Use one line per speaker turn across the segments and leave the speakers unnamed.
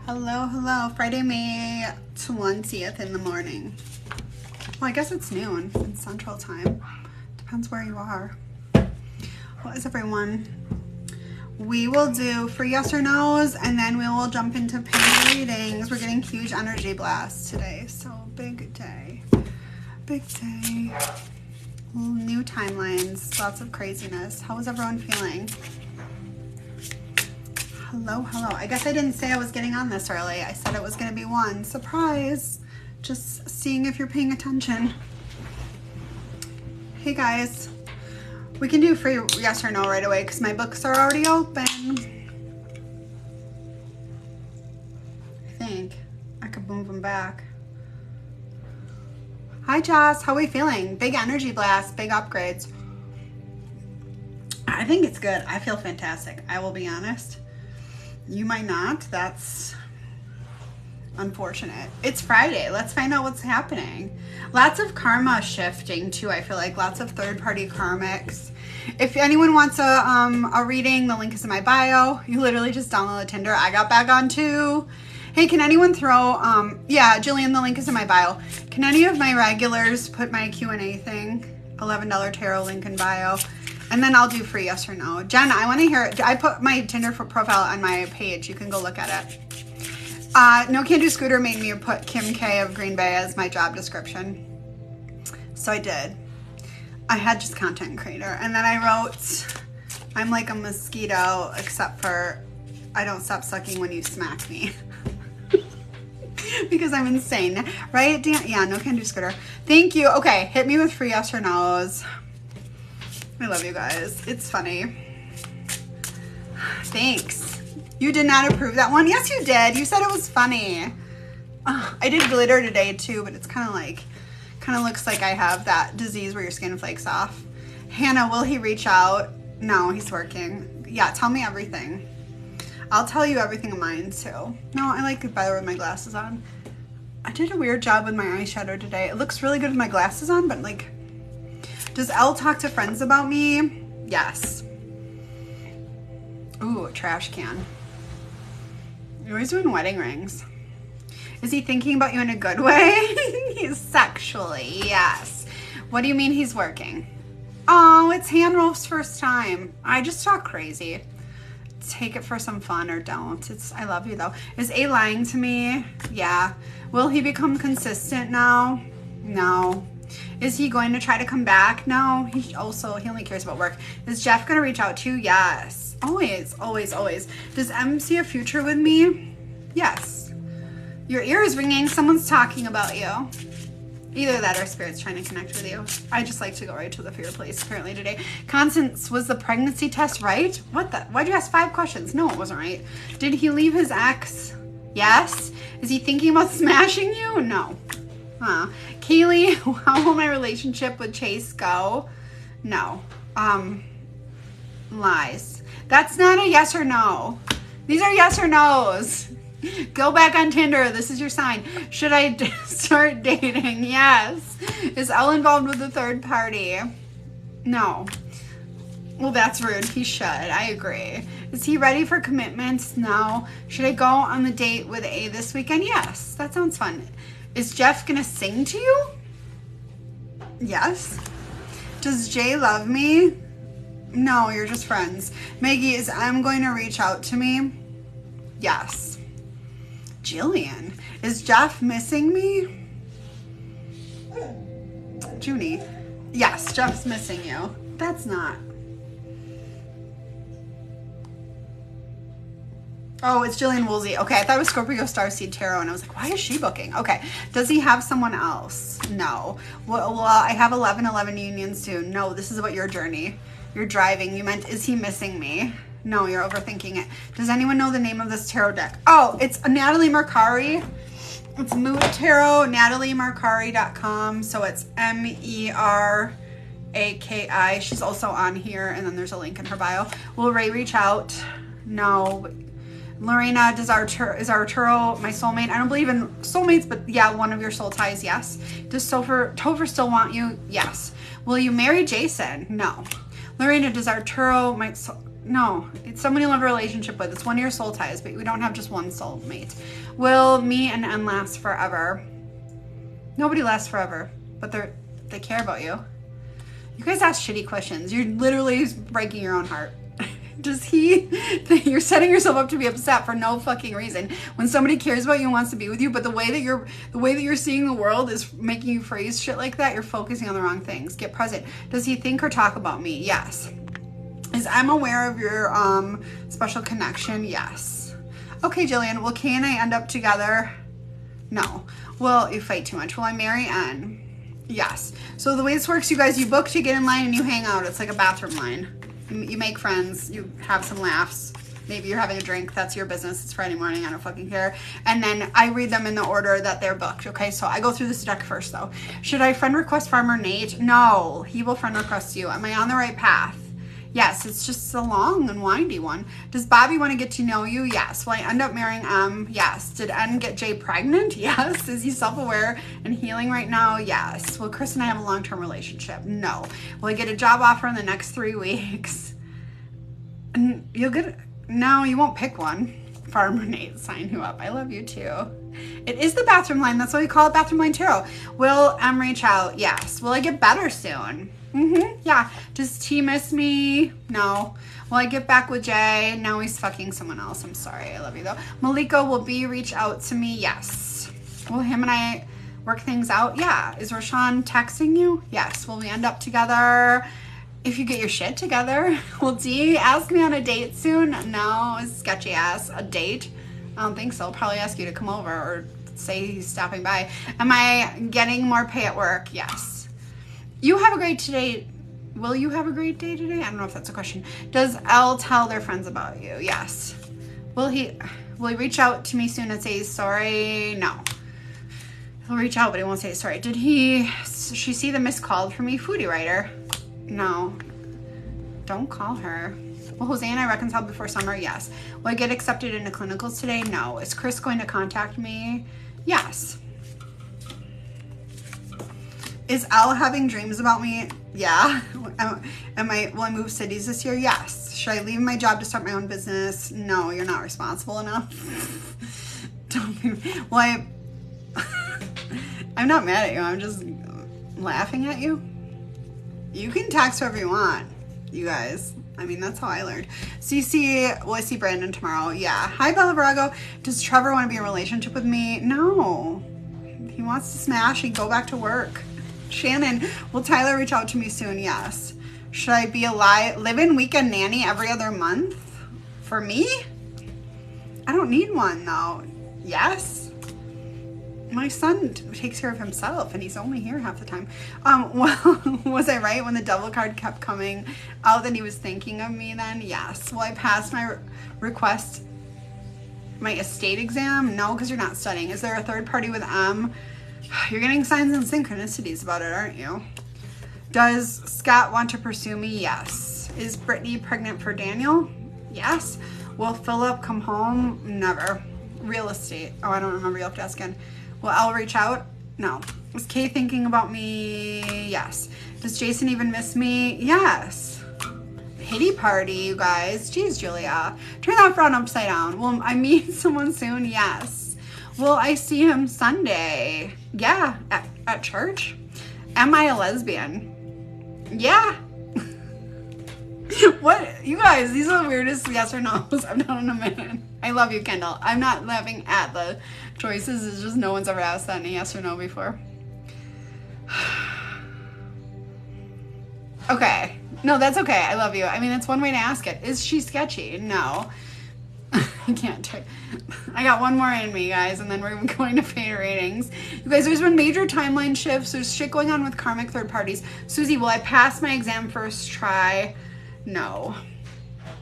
Hello, hello. Friday, May 20th in the morning. Well, I guess it's noon in Central Time. Depends where you are. What is everyone? We will do free yes or no's, and then we will jump into paid readings. We're getting huge energy blasts today, so big day. Big day. New timelines, lots of craziness. How is everyone feeling? Hello, hello. I guess I didn't say I was getting on this early. I said it was going to be one. Surprise. Just seeing if you're paying attention. Hey guys. We can do free yes or no right away because my books are already open. I think I could move them back. Hi Joss, how are we feeling? Big energy blast, big upgrades. I think it's good. I feel fantastic. I will be honest. You might not. That's unfortunate. It's Friday. Let's find out what's happening. Lots of karma shifting too. I feel like lots of third-party karmics. If anyone wants a reading, the link is in my bio. You literally just download Tinder. I got back on too. Hey, can anyone throw, yeah, Jillian, the link is in my bio. Can any of my regulars put my Q&A thing? $11 tarot link in bio. And then I'll do free yes or no. Jen, I want to hear, I put my Tinder profile on my page. You can go look at it. No Can Do Scooter made me put Kim K of Green Bay as my job description. So I did. I had just content creator. And then I wrote, I'm like a mosquito, except for I don't stop sucking when you smack me. Because I'm insane. Right, Dan? Yeah, No Can Do Scooter. Thank you. Okay, hit me with free yes or no's. I love you guys. It's funny. Thanks. You did not approve that one? Yes, you did. You said it was funny. I did glitter today too, but it's kind of looks like I have that disease where your skin flakes off. Hannah, will he reach out? No, he's working. Yeah, tell me everything. I'll tell you everything of mine too. No, I like it better with my glasses on. I did a weird job with my eyeshadow today. It looks really good with my glasses on, but like, does Elle talk to friends about me? Yes. Ooh, a trash can. You're always doing wedding rings. Is he thinking about you in a good way? He's sexually, yes. What do you mean he's working? Oh, it's Hanrolf's first time. I just talk crazy. Take it for some fun or don't. I love you though. Is A lying to me? Yeah. Will he become consistent now? No. Is he going to try to come back? No. He only cares about work. Is Jeff going to reach out to you? Yes. Always, always, always. Does M see a future with me? Yes. Your ear is ringing. Someone's talking about you. Either that or Spirit's trying to connect with you. I just like to go right to the fear place apparently today. Constance, was the pregnancy test right? What the? Why'd you ask 5 questions? No, it wasn't right. Did he leave his ex? Yes. Is he thinking about smashing you? No. Huh. Kaylee, how will my relationship with Chase go? No. Lies. That's not a yes or no. These are yes or no's. Go back on Tinder. This is your sign. Should I start dating? Yes. Is Elle involved with the third party? No. Well, that's rude. He should. I agree. Is he ready for commitments? No. Should I go on the date with A this weekend? Yes. That sounds fun. Is Jeff gonna sing to you? Yes. Does Jay love me? No, you're just friends. Maggie, is M going to reach out to me? Yes. Jillian, is Jeff missing me? Junie, yes, Jeff's missing you. That's not. Oh, it's Jillian Woolsey. Okay, I thought it was Scorpio Starseed Tarot, and I was like, why is she booking? Okay, does he have someone else? No. Well, I have 11/11 unions soon. No, this is about your journey. You're driving. You meant, is he missing me? No, you're overthinking it. Does anyone know the name of this tarot deck? Oh, it's Natalie Mercari. It's Mood Tarot, NatalieMercari.com. So it's MERAKI. She's also on here, and then there's a link in her bio. Will Ray reach out? No. Lorena, is Arturo my soulmate? I don't believe in soulmates, but yeah, one of your soul ties, yes. Does Topher still want you? Yes. Will you marry Jason? No. Lorena, does Arturo No, it's someone you'll have a relationship with. It's one of your soul ties, but we don't have just one soulmate. Will me and N last forever? Nobody lasts forever, but they care about you. You guys ask shitty questions. You're literally breaking your own heart. You're setting yourself up to be upset for no fucking reason when somebody cares about you and wants to be with you, but the way that you're seeing the world is making you phrase shit like that. You're focusing on the wrong things. Get present. Does he think or talk about me? Yes. Is I'm aware of your special connection? Yes. Okay, Jillian, will Kay and I end up together? No. Will you fight too much? Will I marry N? Yes. So the way this works, you guys, you book to get in line and you hang out. It's like a bathroom line. You make friends, you have some laughs, maybe you're having a drink, that's your business, it's Friday morning, I don't fucking care. And then I read them in the order that they're booked, okay? So I go through this deck first though. Should I friend request Farmer Nate? No, he will friend request you. Am I on the right path? Yes, it's just a long and windy one. Does Bobby want to get to know you? Yes. Will I end up marrying M? Yes. Did N get Jay pregnant? Yes. Is he self-aware and healing right now? Yes. Will Chris and I have a long-term relationship? No. Will I get a job offer in the next 3 weeks? And no, you won't pick one. Farmer Nate, sign you up. I love you too. It is the bathroom line. That's why we call it bathroom line tarot. Will M reach out? Yes. Will I get better soon? Yeah. Does T miss me? No. Will I get back with Jay? No, he's fucking someone else. I'm sorry. I love you though. Malika, will B reach out to me? Yes. Will him and I work things out? Yeah. Is Rashawn texting you? Yes. Will we end up together if you get your shit together? Will D ask me on a date soon? No. Sketchy ass. A date? I don't think so. I'll probably ask you to come over or say he's stopping by. Am I getting more pay at work? Yes. You have a great day. Will you have a great day today? I don't know if that's a question. Does L tell their friends about you? Yes. Will he reach out to me soon and say sorry? No. He'll reach out, but he won't say sorry. Did she see the missed call from me? Foodie writer? No. Don't call her. Will Jose and I reconcile before summer? Yes. Will I get accepted into clinicals today? No. Is Chris going to contact me? Yes. Is Al having dreams about me? Yeah. Will I move cities this year? Yes. Should I leave my job to start my own business? No, you're not responsible enough. I'm not mad at you. I'm just laughing at you. You can text whoever you want, you guys. I mean, that's how I learned. CC, will I see Brandon tomorrow? Yeah. Hi, Bella Virago. Does Trevor want to be in a relationship with me? No. He wants to smash and go back to work. Shannon, will Tyler reach out to me soon? Yes. Should I be a live-in weekend nanny every other month? For me? I don't need one though. Yes. My son takes care of himself and he's only here half the time. Well, was I right when the devil card kept coming out that he was thinking of me then? Yes. Will I pass my my estate exam? No, because you're not studying. Is there a third party with M? You're getting signs and synchronicities about it, aren't you? Does Scott want to pursue me? Yes. Is Brittany pregnant for Daniel? Yes. Will Philip come home? Never. Real estate. Oh, I don't remember. You'll have to ask again. Will Al reach out? No. Is Kay thinking about me? Yes. Does Jason even miss me? Yes. Pity party, you guys. Jeez, Julia. Turn that frown upside down. Will I meet someone soon? Yes. Will I see him Sunday? Yeah. At church? Am I a lesbian? Yeah. What? You guys, these are the weirdest yes or no's I've done in a minute. I love you, Kendall. I'm not laughing at the choices. It's just no one's ever asked that in a yes or no before. Okay. No, that's okay. I love you. I mean, it's one way to ask it. Is she sketchy? No. I can't try. I got one more in me, guys, and then we're going to fade ratings. You guys, there's been major timeline shifts. There's shit going on with karmic third parties. Susie, will I pass my exam first try? No.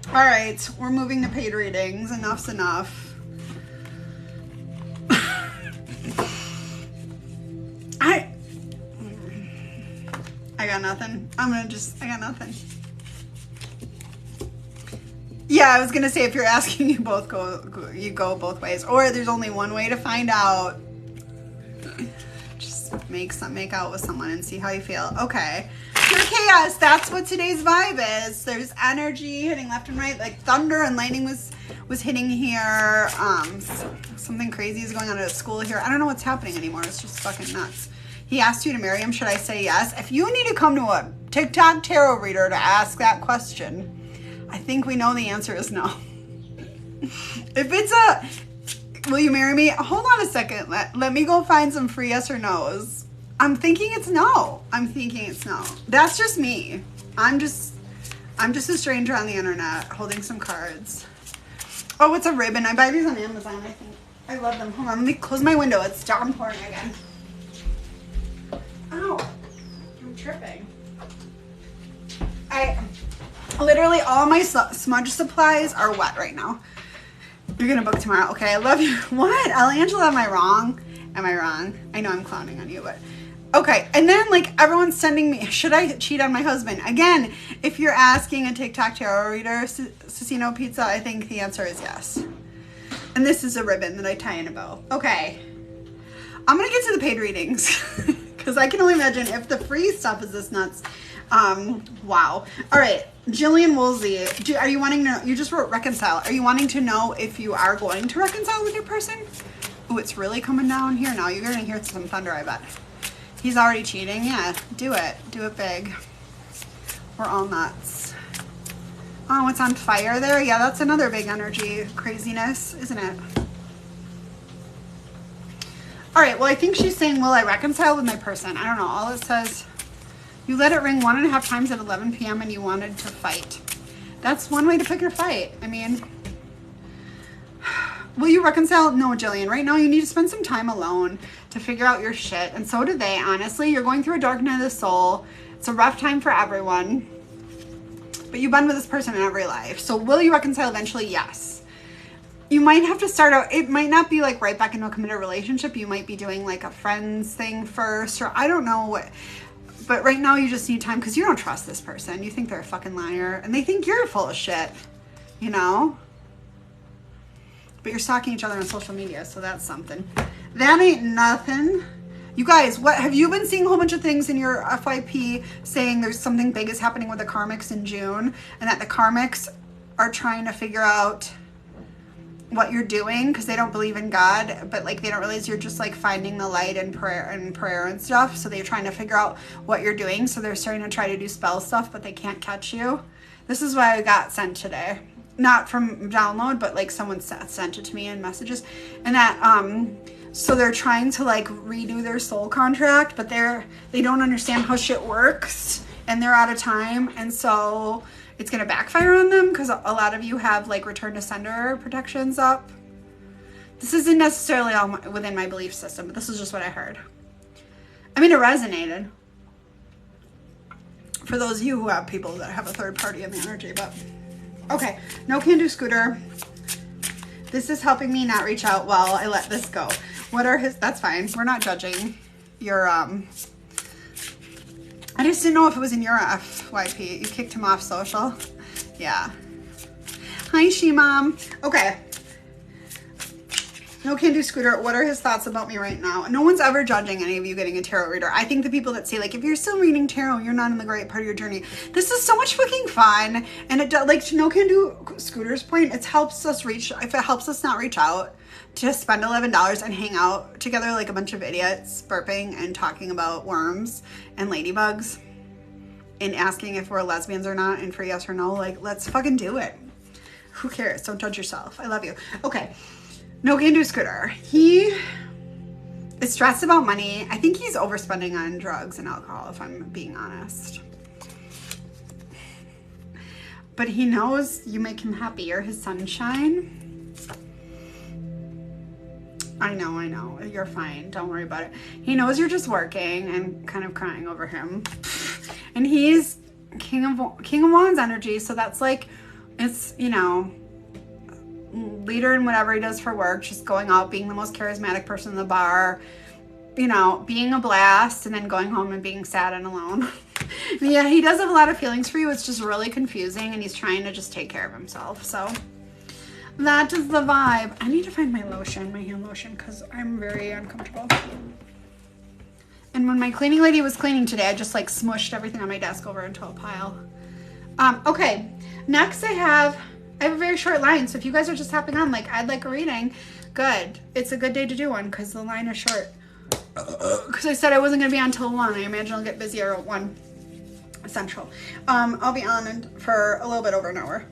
All right, we're moving to paid readings. Enough's enough. I got nothing. I got nothing. Yeah, I was gonna say if you're asking, you go both ways, or there's only one way to find out. Just make out with someone and see how you feel. Okay, pure chaos. That's what today's vibe is. There's energy hitting left and right, like thunder and lightning was hitting here. Something crazy is going on at school here. I don't know what's happening anymore. It's just fucking nuts. He asked you to marry him. Should I say yes? If you need to come to a TikTok tarot reader to ask that question, I think we know the answer is no. If it's will you marry me? Hold on a second. Let me go find some free yes or no's. I'm thinking it's no. I'm thinking it's no. That's just me. I'm just a stranger on the internet holding some cards. Oh, it's a ribbon. I buy these on Amazon, I think. I love them. Hold on, let me close my window. It's downpouring again. Ow. I'm tripping. Literally all my smudge supplies are wet right now. You're gonna book tomorrow. Okay, I love you. What? Angela, am I wrong? Am I wrong? I know I'm clowning on you, but okay. And then like everyone's sending me, should I cheat on my husband? Again, if you're asking a TikTok tarot reader, Cicino Pizza, I think the answer is yes. And this is a ribbon that I tie in a bow. Okay. I'm gonna get to the paid readings because I can only imagine if the free stuff is this nuts. Wow. All right, Jillian Woolsey, are you wanting to know, you just wrote reconcile. Are you wanting to know if you are going to reconcile with your person? Oh, it's really coming down here now. You're gonna hear some thunder, I bet. He's already cheating. Yeah, do it. Do it big. We're all nuts. Oh, it's on fire there. Yeah, that's another big energy craziness, isn't it? All right, well, I think she's saying, will I reconcile with my person? I don't know. All it says, you let it ring 1.5 times at 11 p.m. and you wanted to fight. That's one way to pick your fight. I mean, will you reconcile? No, Jillian. Right now, you need to spend some time alone to figure out your shit. And so do they, honestly. You're going through a dark night of the soul. It's a rough time for everyone. But you've been with this person in every life. So will you reconcile eventually? Yes. You might have to start out, it might not be like right back into a committed relationship. You might be doing like a friends thing first, or I don't know what. But right now you just need time because you don't trust this person. You think they're a fucking liar and they think you're full of shit, you know? But you're stalking each other on social media, so that's something. That ain't nothing. You guys, what have you been seeing a whole bunch of things in your FYP saying there's something big is happening with the karmics in June and that the karmics are trying to figure out what you're doing because they don't believe in God, but like they don't realize you're just like finding the light and prayer and stuff. So they're trying to figure out what you're doing. So they're starting to try to do spell stuff, but they can't catch you. This is why I got sent today. Not from download, but like someone sent it to me in messages. And that, so they're trying to like redo their soul contract, but they don't understand how shit works and they're out of time. And so it's going to backfire on them because a lot of you have like return to sender protections up. This isn't necessarily all within my belief system, but this is just what I heard. I mean, it resonated for those of you who have people that have a third party in the energy, but okay. No can do Scooter. This is helping me not reach out while I let this go. What are his, that's fine. We're not judging your, I just didn't know if it was in your FYP. You kicked him off social. Yeah. Hi, She-Mom. Okay. No can do Scooter. What are his thoughts about me right now? No one's ever judging any of you getting a tarot reader. I think the people that say like, if you're still reading tarot, you're not in the great part of your journey. This is so much fucking fun. And it does, like to no can do Scooter's point, it helps us reach, if it helps us not reach out, to spend $11 and hang out together like a bunch of idiots burping and talking about worms and ladybugs and asking if we're lesbians or not and for yes or no, like let's fucking do it. Who cares? Don't judge yourself. I love you. Okay. No can do Scooter. He is stressed about money. I think he's overspending on drugs and alcohol, if I'm being honest. But he knows you make him happy. You're his sunshine. I know. You're fine. Don't worry about it. He knows you're just working and kind of crying over him. And he's King of Wands energy. So that's like, it's, you know, leader in whatever he does for work, just going out, being the most charismatic person in the bar, you know, being a blast and then going home and being sad and alone. Yeah, he does have a lot of feelings for you. It's just really confusing and he's trying to just take care of himself. So that is the vibe. I need to find my lotion, my hand lotion, because I'm very uncomfortable. And when my cleaning lady was cleaning today, I just like smushed everything on my desk over into a pile. Okay, next I have a very short line. So if you guys are just hopping on, like, I'd like a reading, good. It's a good day to do one because the line is short. Because I said I wasn't going to be on till 1. I imagine I'll get busier at 1 Central. I'll be on for a little bit over an hour.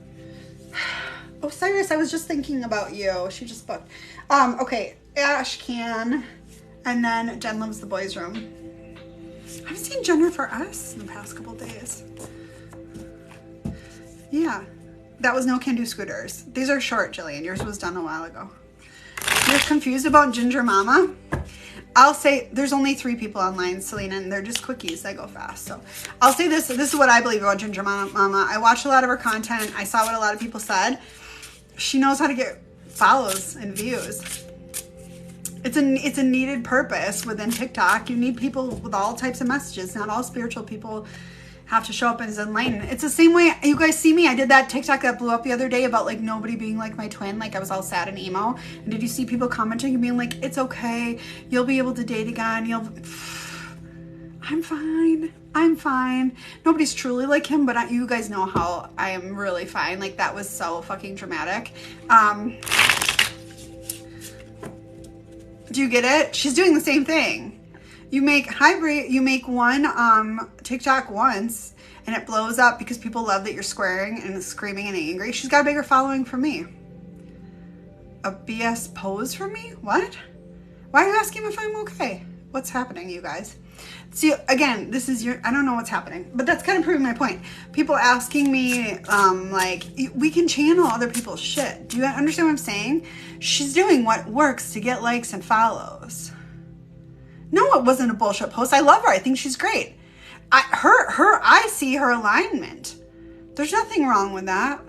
Oh, Cyrus, I was just thinking about you. She just booked. Okay, Ash can, and then Jen loves the boys' room. I've seen Jennifer S. in the past couple days. Yeah, that was No Can Do Scooters. These are short, Jillian. Yours was done a while ago. You're confused about Ginger Mama? I'll say there's only 3 people online, Selena, and they're just quickies that go fast. So I'll say this. This is what I believe about Ginger Mama. I watched a lot of her content. I saw what a lot of people said. She knows how to get follows and views. It's a needed purpose within TikTok. You need people with all types of messages. Not all spiritual people have to show up as enlightened. It's the same way you guys see me. I did that TikTok that blew up the other day about like nobody being like my twin. Like I was all sad and emo. And did you see people commenting and being like, it's okay. You'll be able to date again. I'm fine. I'm fine. Nobody's truly like him, but you guys know how I am really fine. Like that was so fucking dramatic. Do you get it? She's doing the same thing. You make you make one TikTok once and it blows up because people love that you're swearing and screaming and angry. She's got a bigger following from me. A BS pose from me? What? Why are you asking if I'm okay? What's happening, you guys? See, again, this is I don't know what's happening, but that's kind of proving my point. People asking me, like, we can channel other people's shit. Do you understand what I'm saying? She's doing what works to get likes and follows. No, it wasn't a bullshit post. I love her. I think she's great. I see her alignment. There's nothing wrong with that.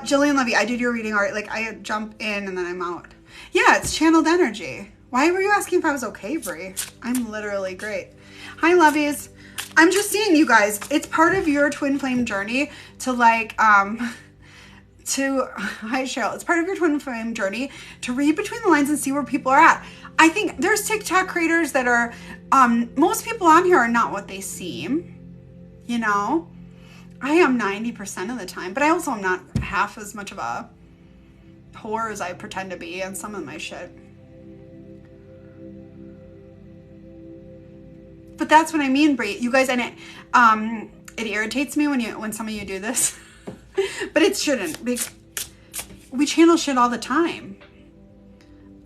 Jillian Levy, I did your reading already. Like, I jump in and then I'm out. Yeah, it's channeled energy. Why were you asking if I was okay, Brie? I'm literally great. Hi, lovies. I'm just seeing you guys. It's part of your twin flame journey to like, hi, Cheryl. It's part of your twin flame journey to read between the lines and see where people are at. I think there's TikTok creators that are, most people on here are not what they seem, you know? I am 90% of the time, but I also am not half as much of a whore as I pretend to be on some of my shit. But that's what I mean, Brie. You guys, and it irritates me when some of you do this, but it shouldn't. We channel shit all the time.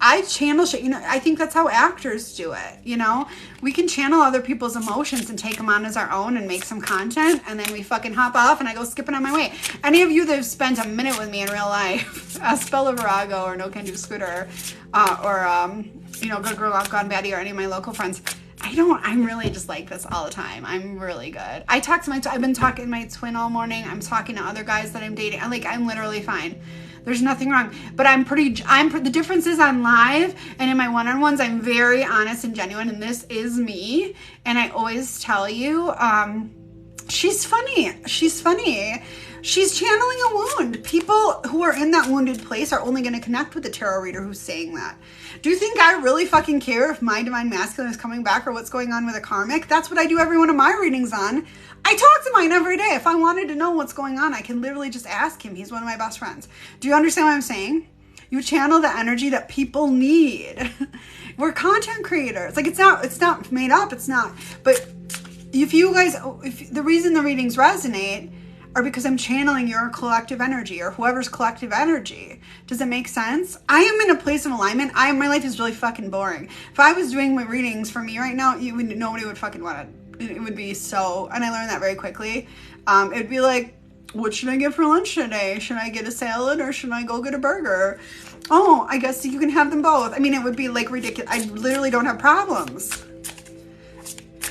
I channel shit, you know, I think that's how actors do it, you know? We can channel other people's emotions and take them on as our own and make some content, and then we fucking hop off and I go skipping on my way. Any of you that have spent a minute with me in real life, ask Bella Virago or No Can Do Scooter, or you know, Good Girl Gone Baddie, or any of my local friends, I'm really just like this all the time. I'm really good. I talk to I've been talking to my twin all morning. I'm talking to other guys that I'm dating. I'm literally fine. There's nothing wrong, but the difference is on live and in my one-on-ones, I'm very honest and genuine, and this is me. And I always tell you, she's funny. She's funny. She's channeling a wound. People who are in that wounded place are only going to connect with the tarot reader who's saying that. Do you think I really fucking care if my divine masculine is coming back or what's going on with a karmic? That's what I do every one of my readings on. I talk to mine every day. If I wanted to know what's going on, I can literally just ask him. He's one of my best friends. Do you understand what I'm saying? You channel the energy that people need. We're content creators. Like, it's not made up. It's not. But if you guys, the reason the readings resonate are because I'm channeling your collective energy or whoever's collective energy. Does it make sense? I am in a place of alignment. My life is really fucking boring. If I was doing my readings for me right now, nobody would fucking want it. It would be so, and I learned that very quickly. It'd be like, what should I get for lunch today? Should I get a salad or should I go get a burger? Oh, I guess you can have them both. I mean, it would be like ridiculous. I literally don't have problems.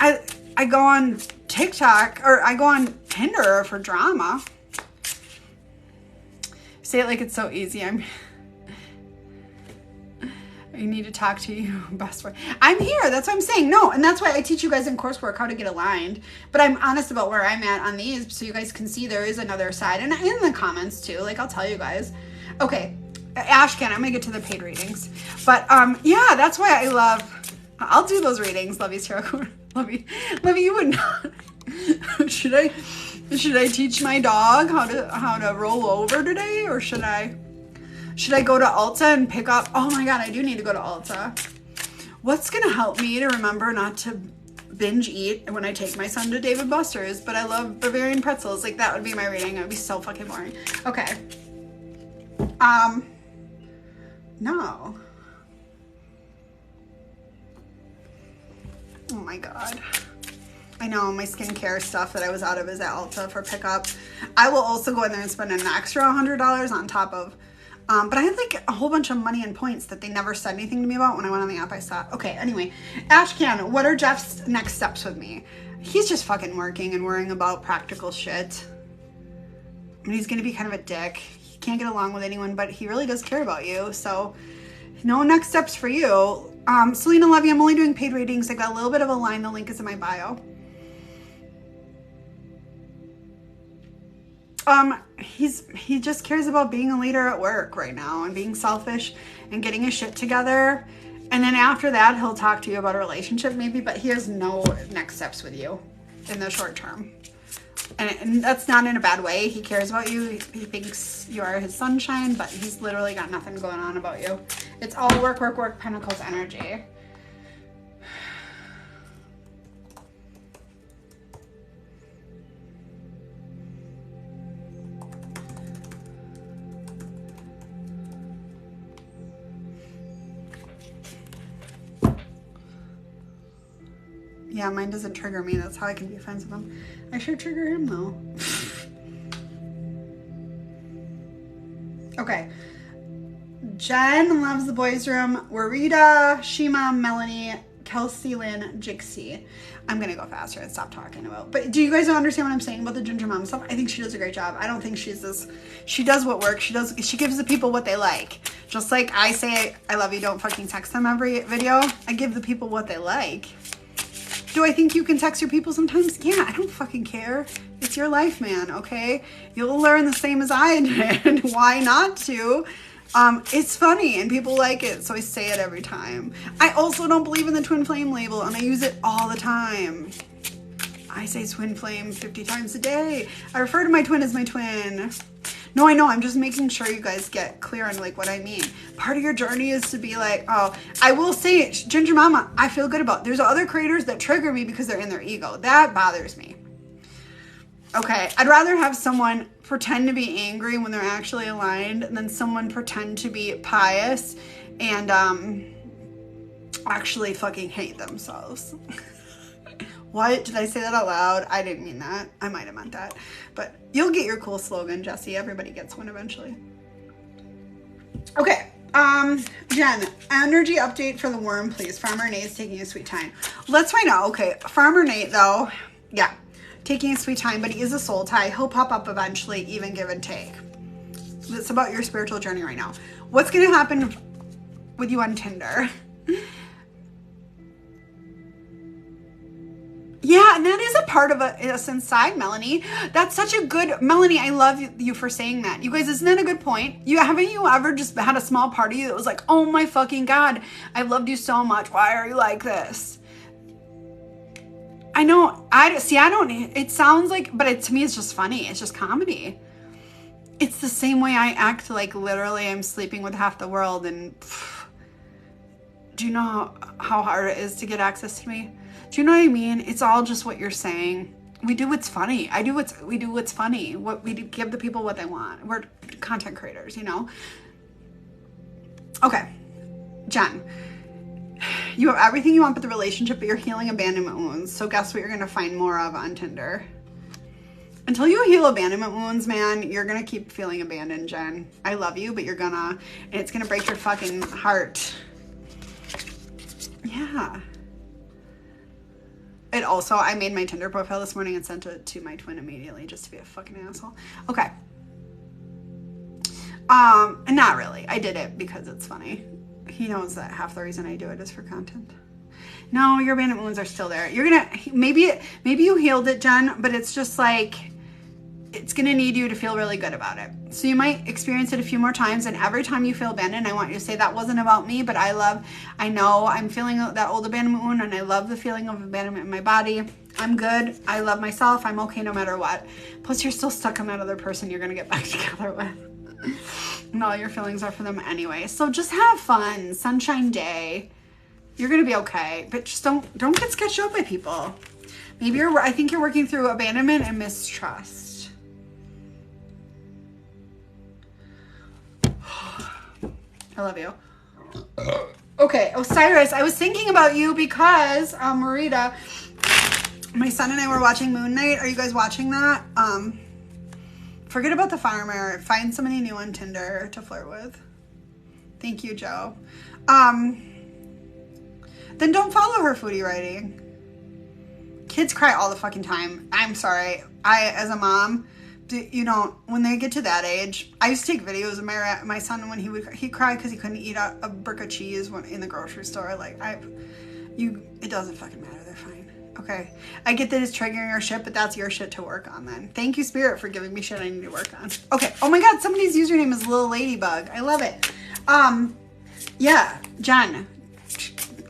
I go on TikTok, or I go on Tinder for drama. Say it like it's so easy. I need to talk to you, best friend. I'm here. That's what I'm saying. No, and that's why I teach you guys in coursework how to get aligned. But I'm honest about where I'm at on these, so you guys can see there is another side. And in the comments too, like, I'll tell you guys. Okay, Ashcan, I'm gonna get to the paid readings. But yeah, that's why I'll do those readings, Lovey's Tarot Card. Lovey, you would not. Should I teach my dog how to roll over today, or should I go to Ulta and pick up? Oh my god, I do need to go to Ulta. What's gonna help me to remember not to binge eat when I take my son to Dave & Buster's? But I love Bavarian pretzels. Like, that would be my reading. It would be so fucking boring. Okay. No. Oh my god. I know, my skincare stuff that I was out of is at Ulta for pickup. I will also go in there and spend an extra $100 on top of, but I had like a whole bunch of money and points that they never said anything to me about. When I went on the app, I saw. Okay, anyway, Ashcan, what are Jeff's next steps with me? He's just fucking working and worrying about practical shit. I mean, he's gonna be kind of a dick. He can't get along with anyone, but he really does care about you. So no next steps for you. Selena Levy, I'm only doing paid readings. I got a little bit of a line. The link is in my bio. He just cares about being a leader at work right now and being selfish and getting his shit together. And then after that, he'll talk to you about a relationship maybe, but he has no next steps with you in the short term. And that's not in a bad way. He cares about you. He thinks you are his sunshine, but he's literally got nothing going on about you. It's all work, work, work, Pentacles energy. Yeah, mine doesn't trigger me. That's how I can be friends with him. I should trigger him though. Okay. Jen loves the boys' room. Warita, Shima, Melanie, Kelsey Lynn, Jixie. I'm gonna go faster and stop talking about. But do you guys understand what I'm saying about the Ginger Mom stuff? I think she does a great job. I don't think she's this. She does what works. She gives the people what they like. Just like I say, I love you. Don't fucking text them every video. I give the people what they like. Do I think you can text your people sometimes? Yeah, I don't fucking care. It's your life, man, okay? You'll learn the same as I did. Why not to? It's funny and people like it, so I say it every time. I also don't believe in the twin flame label, and I use it all the time. I say twin flame 50 times a day. I refer to my twin as my twin. No, I know, I'm just making sure you guys get clear on like what I mean. Part of your journey is to be like, oh, I will say it, Ginger Mama, I feel good about. There's other creators that trigger me because they're in their ego. That bothers me. Okay, I'd rather have someone pretend to be angry when they're actually aligned than someone pretend to be pious and actually fucking hate themselves. What? Did I say that out loud? I didn't mean that. I might have meant that. But you'll get your cool slogan, Jesse. Everybody gets one eventually. Okay. Jen, energy update for the worm, please. Farmer Nate's taking a sweet time. Let's find out. Okay. Farmer Nate, though, yeah, taking a sweet time, but he is a soul tie. He'll pop up eventually, even give and take. It's about your spiritual journey right now. What's going to happen with you on Tinder? Yeah, and that is a part of us inside, Melanie. That's such a good, Melanie, I love you for saying that. You guys, isn't that a good point? Haven't you ever just had a small party that was like, oh my fucking God, I loved you so much. Why are you like this? I know, it sounds like, but to me, it's just funny. It's just comedy. It's the same way I act, like literally I'm sleeping with half the world, and do you know how hard it is to get access to me? Do you know what I mean? It's all just what you're saying. We do what's funny. We do what's funny. We give the people what they want. We're content creators, you know? Okay, Jen, you have everything you want but the relationship, but you're healing abandonment wounds. So guess what you're gonna find more of on Tinder? Until you heal abandonment wounds, man, you're gonna keep feeling abandoned, Jen. I love you, but and it's gonna break your fucking heart. Yeah. It also, I made my Tinder profile this morning and sent it to my twin immediately just to be a fucking asshole. Okay. And not really. I did it because it's funny. He knows that half the reason I do it is for content. No, your abandonment wounds are still there. You're gonna, maybe you healed it, Jen, but it's just like, it's going to need you to feel really good about it. So you might experience it a few more times, and every time you feel abandoned, I want you to say, that wasn't about me, but I know I'm feeling that old abandonment wound, and I love the feeling of abandonment in my body. I'm good. I love myself. I'm okay no matter what. Plus, you're still stuck on that other person you're going to get back together with. And all your feelings are for them anyway. So just have fun. Sunshine day. You're going to be okay. But just don't get sketched out by people. Maybe I think you're working through abandonment and mistrust. I love you. Okay, Osiris, I was thinking about you because, Marita, my son and I were watching Moon Knight. Are you guys watching that? Forget about the farmer. Find somebody new on Tinder to flirt with. Thank you, Joe. Then don't follow her foodie writing. Kids cry all the fucking time. I'm sorry. As a mom, when they get to that age, I used to take videos of my son when he cried because he couldn't eat a brick of cheese in the grocery store. It doesn't fucking matter. They're fine. Okay. I get that it's triggering your shit, but that's your shit to work on then. Thank you, Spirit, for giving me shit I need to work on. Okay. Oh my God, somebody's username is Lil Ladybug. I love it. Yeah, Jen.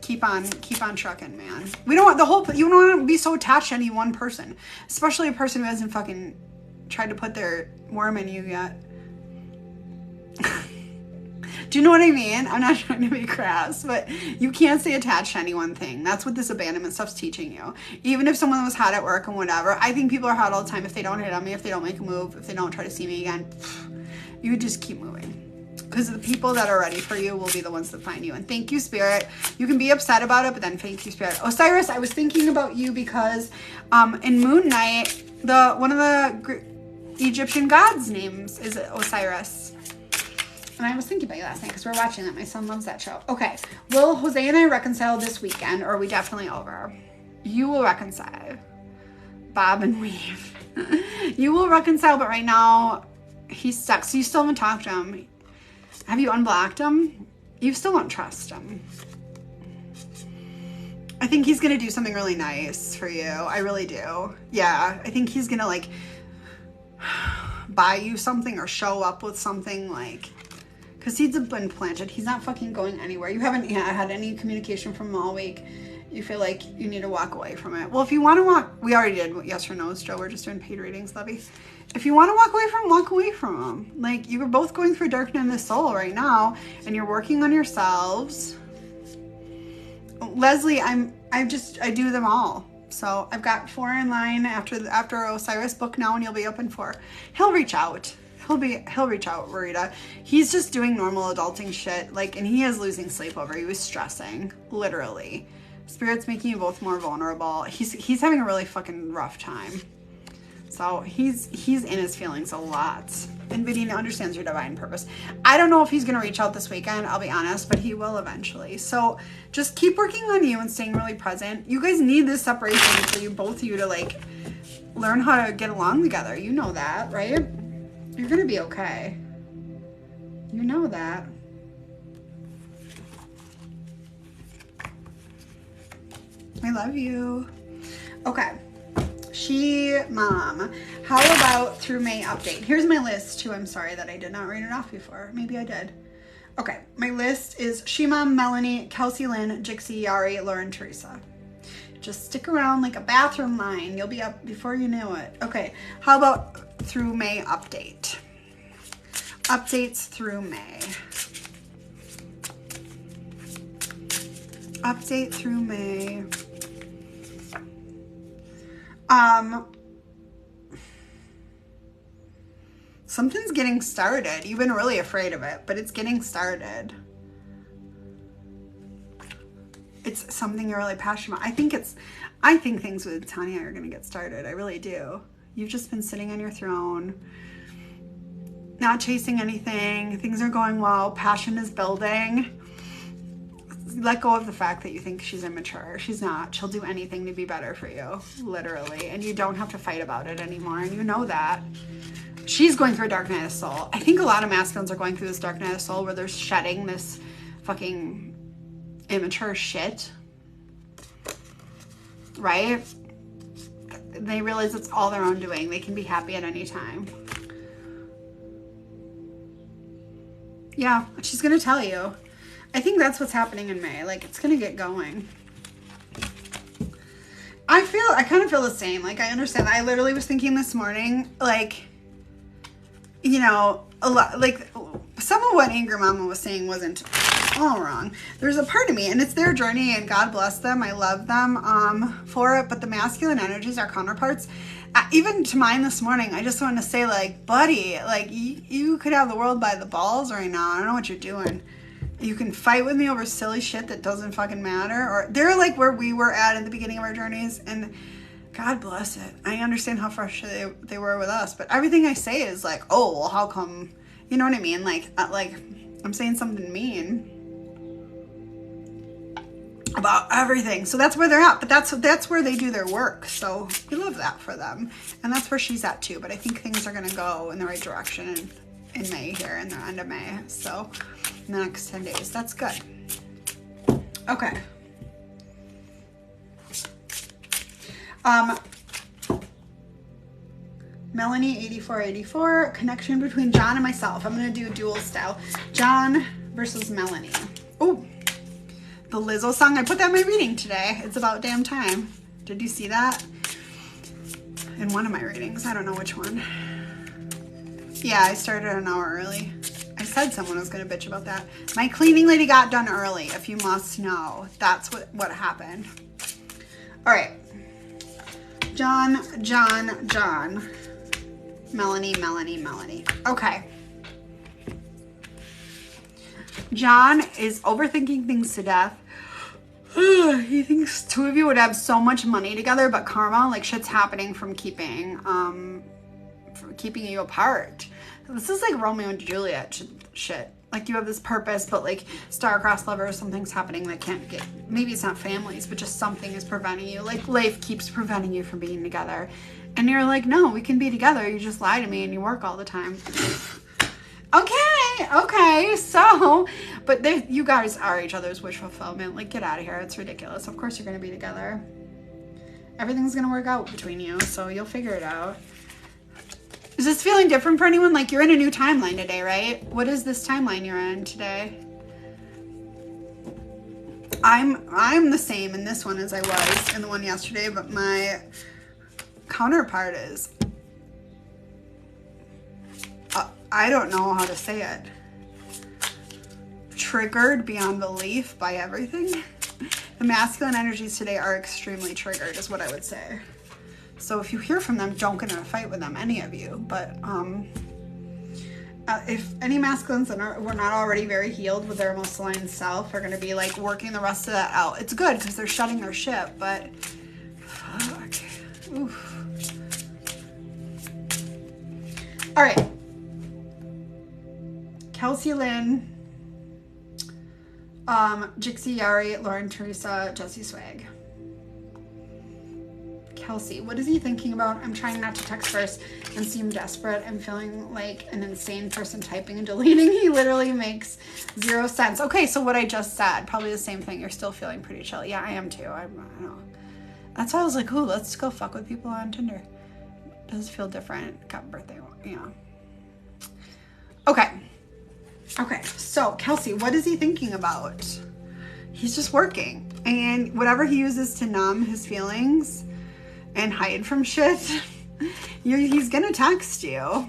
Keep on trucking, man. We don't want you don't want to be so attached to any one person, especially a person who hasn't fucking tried to put their worm in you yet. Do you know what I mean? I'm not trying to be crass, but you can't stay attached to any one thing. That's what this abandonment stuff's teaching you. Even if someone was hot at work and whatever, I think people are hot all the time. If they don't hit on me, if they don't make a move, if they don't try to see me again, you just keep moving. Because the people that are ready for you will be the ones that find you. And thank you, Spirit. You can be upset about it, but then thank you, Spirit. Osiris, I was thinking about you because in Moon Knight, one of the Egyptian gods' names is Osiris. And I was thinking about you last night because we're watching that. My son loves that show. Okay. Will Jose and I reconcile this weekend, or are we definitely over? You will reconcile. Bob and weave. You will reconcile, but right now he's stuck. So you still haven't talked to him. Have you unblocked him? You still don't trust him. I think he's going to do something really nice for you. I really do. Yeah. I think he's going to buy you something or show up with something because seeds have been planted. He's not fucking going anywhere. You haven't had any communication from him all week. You feel like you need to walk away from it. Well, if you want to we already did yes or no's, Joe. We're just doing paid readings, Lovey. If you want to walk away from him. You are both going through dark night of the soul right now, and you're working on yourselves. Leslie, I do them all. So I've got 4 in line after Osiris book now, and you'll be open 4. He'll reach out. He'll reach out, Rita. He's just doing normal adulting shit, and he is losing sleep over. He was stressing, literally. Spirit's making you both more vulnerable. He's having a really fucking rough time. So he's in his feelings a lot. And Vidina understands your divine purpose. I don't know if he's gonna reach out this weekend, I'll be honest, but he will eventually. So just keep working on you and staying really present. You guys need this separation for both of you to learn how to get along together. You know that, right? You're gonna be okay. You know that. I love you. Okay. Mom. How about through May update? Here's my list too. I'm sorry that I did not read it off before. Maybe I did. Okay. My list is Mom, Melanie, Kelsey Lynn, Jixie, Yari, Lauren, Teresa. Just stick around like a bathroom line. You'll be up before you know it. Okay. How about through May update? Updates through May. Update through May. Something's getting started. You've been really afraid of it, but it's getting started. It's something you're really passionate about. I think things with Tanya are gonna get started. I really do. You've just been sitting on your throne, not chasing anything. Things are going well. Passion is building. Let go of the fact that you think she's immature. She's not. She'll do anything to be better for you, literally. And you don't have to fight about it anymore. And you know that. She's going through a dark night of soul. I think a lot of masculines are going through this dark night of soul where they're shedding this fucking immature shit. Right? they realize it's all their own doing. They can be happy at any time. Yeah, she's going to tell you. I think that's what's happening in May. Like, it's going to get going. I kind of feel the same. Like, I understand. I literally was thinking this morning, like, you know, a lot, like, some of what Angry Mama was saying wasn't all wrong. There's a part of me, and it's their journey, and God bless them. I love them for it, but the masculine energies, our counterparts, even to mine this morning, I just wanted to say, like, buddy, like, you could have the world by the balls right now. I don't know what you're doing. You can fight with me over silly shit that doesn't fucking matter. Or they're like where we were at the beginning of our journeys, and God bless it. I understand how frustrated they were with us, but everything I say is like, oh, well, how come? You know what I mean? Like I'm saying something mean about everything. So that's where they're at, but that's where they do their work. So we love that for them, and that's where she's at too. But I think things are gonna go in the right direction in May here, in the end of May. So in the next 10 days, that's good. Okay. Melanie 8484, connection between John and myself. I'm gonna do a dual style. John versus Melanie. Oh, the Lizzo song. I put that in my reading today. It's about damn time. Did you see that? In one of my readings. I don't know which one. Yeah, I started an hour early. I said someone was gonna bitch about that. My cleaning lady got done early, if you must know. That's what happened. All right. John. Melanie. Okay. John is overthinking things to death. He thinks two of you would have so much money together, but karma, like shit's happening from keeping you apart. This is like Romeo and Juliet shit. Like you have this purpose, but like star-crossed lovers, something's happening that can't get, maybe it's not families, but just something is preventing you. Like life keeps preventing you from being together. And you're like, no, we can be together. You just lie to me and you work all the time. Okay, so, but you guys are each other's wish fulfillment. Like, get out of here. It's ridiculous. Of course you're going to be together. Everything's going to work out between you, so you'll figure it out. Is this feeling different for anyone? Like, you're in a new timeline today, right? What is this timeline you're in today? I'm the same in this one as I was in the one yesterday, but my counterpart is, I don't know how to say it. Triggered beyond belief by everything. The masculine energies today are extremely triggered, is what I would say. So if you hear from them, don't get in a fight with them, any of you. But if any masculines that were not already very healed with their most aligned self are going to be like working the rest of that out, it's good because they're shutting their ship. But fuck. Oof. All right. Kelsey Lynn, Jixie Yari, Lauren Teresa, Jessie Swag. Kelsey, what is he thinking about? I'm trying not to text first and seem desperate. I'm feeling like an insane person typing and deleting. He literally makes zero sense. Okay, so what I just said, probably the same thing. You're still feeling pretty chill. Yeah, I am too. I know. That's why I was like, ooh, let's go fuck with people on Tinder. Does feel different. Got birthday, yeah. Okay, so Kelsey, what is he thinking about? He's just working, and whatever he uses to numb his feelings and hide from shit, he's gonna text you.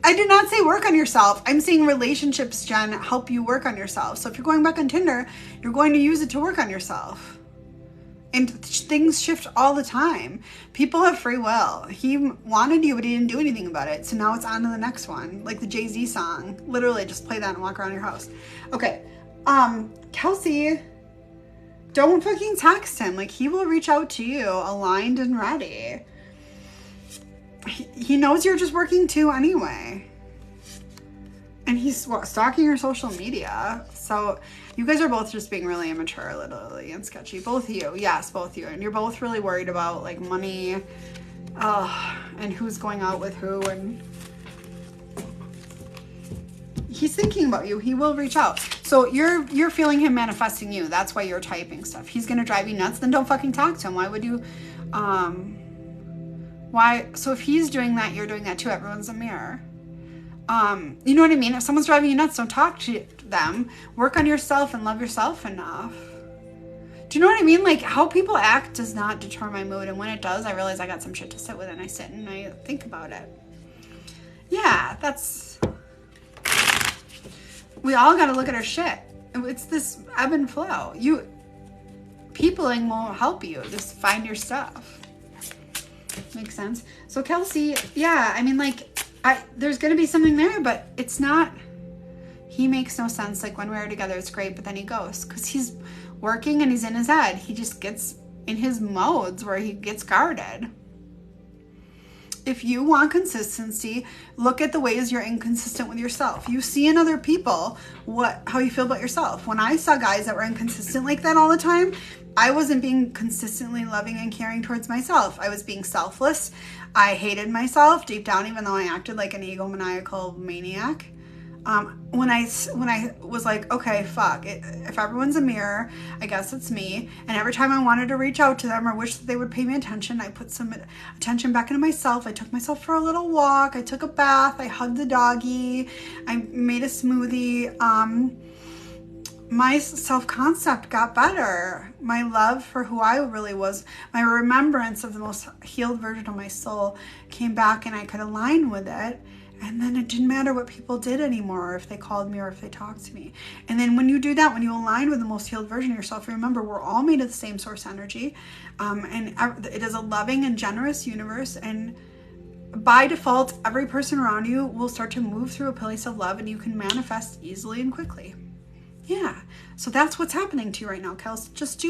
I did not say work on yourself. I'm saying relationships, Jen, help you work on yourself. So if you're going back on Tinder, you're going to use it to work on yourself. And things shift all the time. People have free will. He wanted you, but he didn't do anything about it. So now it's on to the next one. Like the Jay-Z song. Literally, just play that and walk around your house. Okay. Kelsey, don't fucking text him. Like, he will reach out to you aligned and ready. He knows you're just working too anyway. And he's stalking your social media. So you guys are both just being really immature, literally, and sketchy. Both of you. Yes, both of you. And you're both really worried about, like, money and who's going out with who. And he's thinking about you. He will reach out. So you're feeling him manifesting you. That's why you're typing stuff. He's going to drive you nuts. Then don't fucking talk to him. Why would you Why? So if he's doing that, you're doing that too. Everyone's a mirror. You know what I mean? If someone's driving you nuts, don't talk to them. Work on yourself and love yourself enough. Do you know what I mean? Like, how people act does not deter my mood. And when it does, I realize I got some shit to sit with, and I sit and I think about it. Yeah, that's... We all got to look at our shit. It's this ebb and flow. Peopling will help you. Just find your stuff. Makes sense? So Kelsey, yeah, I mean, like, there's going to be something there, but it's not... He makes no sense. Like, when we're together, it's great, but then he goes. Because he's working and he's in his head. He just gets in his modes where he gets guarded. If you want consistency, look at the ways you're inconsistent with yourself. You see in other people how you feel about yourself. When I saw guys that were inconsistent like that all the time, I wasn't being consistently loving and caring towards myself. I was being selfless. I hated myself deep down, even though I acted like an egomaniacal maniac. When I was like, okay, fuck, if everyone's a mirror, I guess it's me. And every time I wanted to reach out to them or wish that they would pay me attention, I put some attention back into myself. I took myself for a little walk. I took a bath. I hugged the doggy. I made a smoothie. My self-concept got better. My love for who I really was, my remembrance of the most healed version of my soul came back, and I could align with it. And then it didn't matter what people did anymore, or if they called me or if they talked to me. And then when you do that, when you align with the most healed version of yourself, remember, we're all made of the same source energy. And it is a loving and generous universe. And by default, every person around you will start to move through a place of love, and you can manifest easily and quickly. Yeah. So that's what's happening to you right now, Kels. Just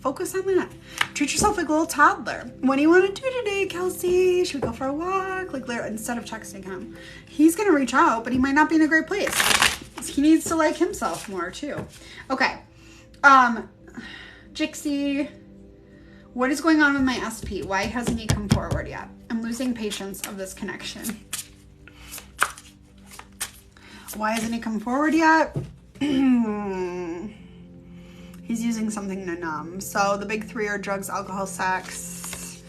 focus on that. Treat yourself like a little toddler. What do you want to do today, Kelsey? Should we go for a walk? Like, instead of texting him, he's going to reach out, but he might not be in a great place. He needs to like himself more too. Okay. Jixie, what is going on with my SP? Why hasn't he come forward yet? I'm losing patience of this connection. Why hasn't he come forward yet? He's using something to numb. So the big three are drugs, alcohol, sex.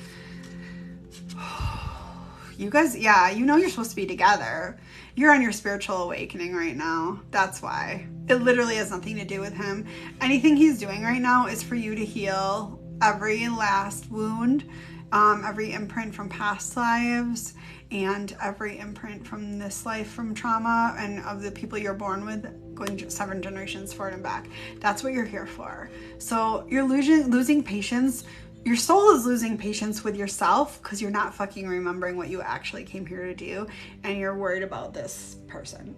You guys, yeah, you know you're supposed to be together. You're on your spiritual awakening right now. That's why. It literally has nothing to do with him. Anything he's doing right now is for you to heal every last wound, every imprint from past lives, and every imprint from this life from trauma and of the people you're born with, going 7 generations forward and back. That's what you're here for. So you're losing patience. Your soul is losing patience with yourself because you're not fucking remembering what you actually came here to do, and you're worried about this person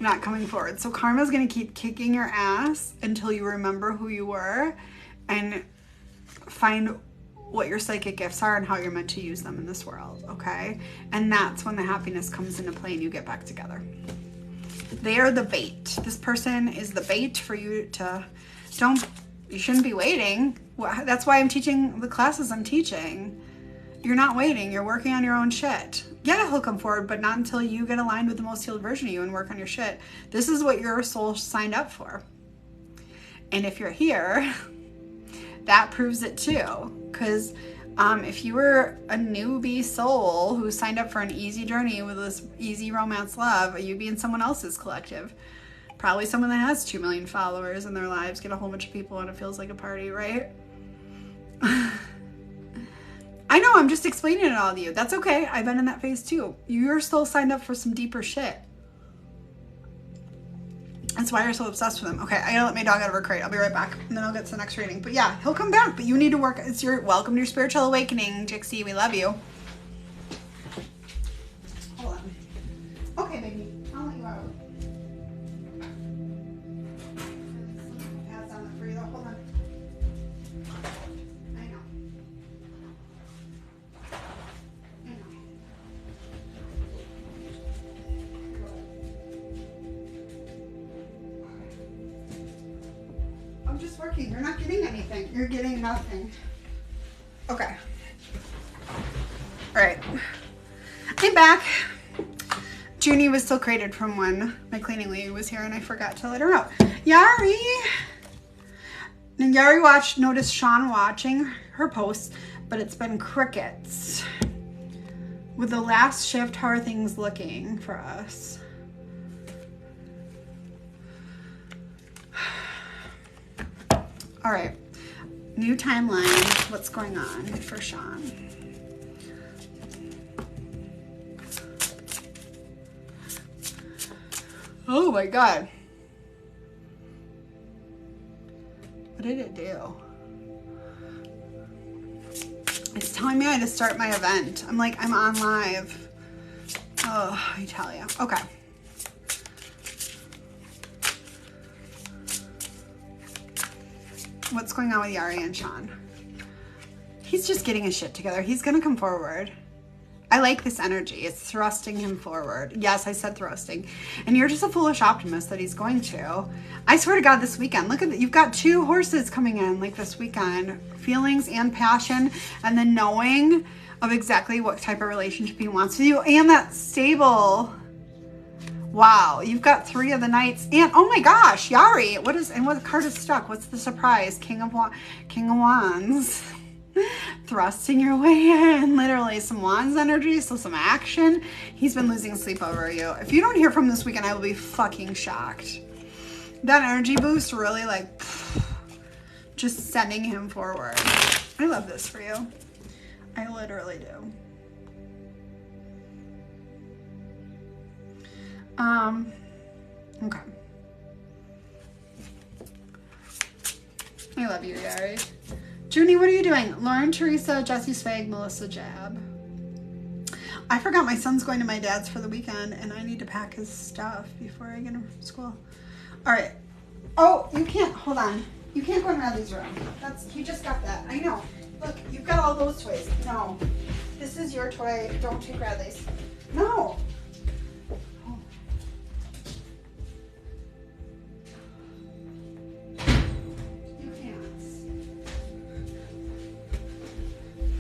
not coming forward. So karma's gonna keep kicking your ass until you remember who you were and find what your psychic gifts are and how you're meant to use them in this world, okay? And that's when the happiness comes into play and you get back together. They are the bait. This person is the bait for you to, you shouldn't be waiting. That's why I'm teaching the classes I'm teaching. You're not waiting, you're working on your own shit. Yeah, he'll come forward, but not until you get aligned with the most healed version of you and work on your shit. This is what your soul signed up for. And if you're here, that proves it too. Because if you were a newbie soul who signed up for an easy journey with this easy romance love, you'd be in someone else's collective. Probably someone that has 2 million followers in their lives, get a whole bunch of people and it feels like a party, right? I know, I'm just explaining it all to you. That's okay. I've been in that phase too. You're still signed up for some deeper shit. That's why you're so obsessed with him. Okay, I gotta let my dog out of her crate. I'll be right back, and then I'll get to the next reading. But yeah, he'll come back, but you need to work. It's your welcome to your spiritual awakening, Jixie. We love you. Hold on. Okay, baby. I'll let you out. Pads on the free though. Hold on. I know. I'm just working. You're not getting anything. You're getting nothing. Okay. All right. I'm back. Junie was still crated from when my cleaning lady was here and I forgot to let her out. Yari! And Yari noticed Sean watching her posts, but it's been crickets. With the last shift, how are things looking for us? All right, new timeline. What's going on for Sean? Oh my God. What did it do? It's telling me I had to start my event. I'm like, I'm on live. Oh, I tell you. Okay. What's going on with Yari and Sean? He's just getting his shit together. He's gonna come forward. I like this energy. It's thrusting him forward. Yes, I said thrusting. And you're just a foolish optimist that he's going to. I swear to God, this weekend, look at that. You've got 2 horses coming in like this weekend. Feelings and passion, and then knowing of exactly what type of relationship he wants with you, and that stable. Wow, you've got 3 of the knights, and oh my gosh, Yari, what card is stuck? What's the surprise? King of Wands. Thrusting your way in, literally some Wands energy, so some action. He's been losing sleep over you. If you don't hear from him this weekend, I will be fucking shocked. That energy boost really like just sending him forward. I love this for you. I literally do. Okay. I love you, Yari. Junie, what are you doing? Lauren, Teresa, Jessie Swag, Melissa Jab. I forgot my son's going to my dad's for the weekend and I need to pack his stuff before I get him from school. All right. Oh, you can't, hold on. You can't go in Radley's room. He just got that. I know. Look, you've got all those toys. No. This is your toy. Don't take Radley's. No. Oh. You can't.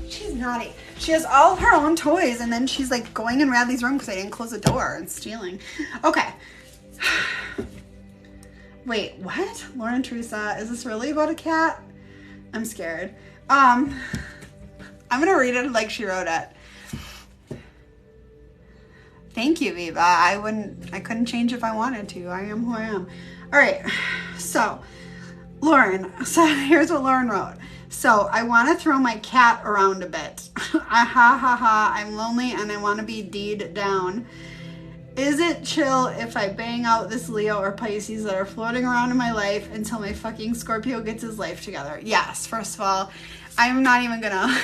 She's naughty. She has all her own toys and then she's like going in Radley's room because I didn't close the door and stealing. Okay. Wait, what? Lauren Teresa, is this really about a cat? I'm scared. I'm gonna read it like she wrote it. Thank you, Viva. I couldn't change if I wanted to. I am who I am. All right, so Lauren, so here's what Lauren wrote. So I want to throw my cat around a bit. I'm lonely and I want to be D'd down. Is it chill if I bang out this Leo or Pisces that are floating around in my life until my fucking Scorpio gets his life together? Yes, first of all, I'm not even gonna...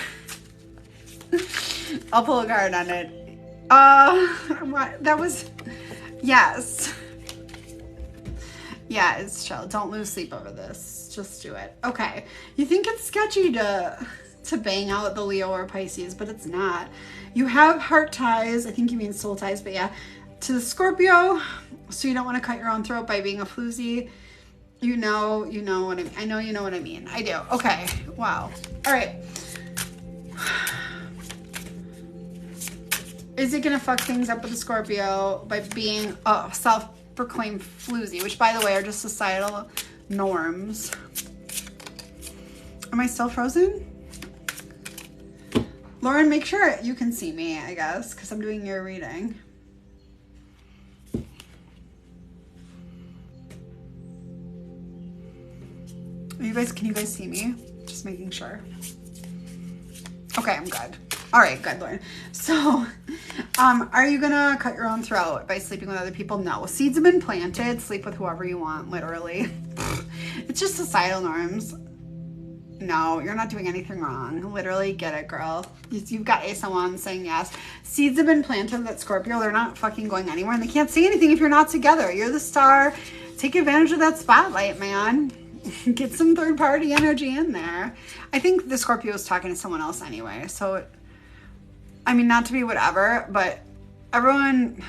I'll pull a card on it. That was... Yes. Yeah, it's chill. Don't lose sleep over this. Just do it. Okay. You think it's sketchy to bang out the Leo or Pisces, but it's not. You have heart ties. I think you mean soul ties, but yeah. To the Scorpio, so you don't want to cut your own throat by being a floozy. You know what I mean. I know you know what I mean. I do. Okay. Wow. All right. Is it going to fuck things up with the Scorpio by being a self-proclaimed floozy, which, by the way, are just societal norms? Am I still frozen? Lauren, make sure you can see me, I guess, because I'm doing your reading. Can you guys see me? Just making sure. Okay, I'm good. All right, good, Lauren. So, are you gonna cut your own throat by sleeping with other people? No. Seeds have been planted. Sleep with whoever you want, literally. It's just societal norms. No, you're not doing anything wrong. Literally, get it, girl. You've got Ace of Wands saying yes. Seeds have been planted that Scorpio, they're not fucking going anywhere, and they can't say anything if you're not together. You're the star. Take advantage of that spotlight, man. Get some third party energy in there. I think the Scorpio is talking to someone else anyway. So, I mean, not to be whatever, but everyone's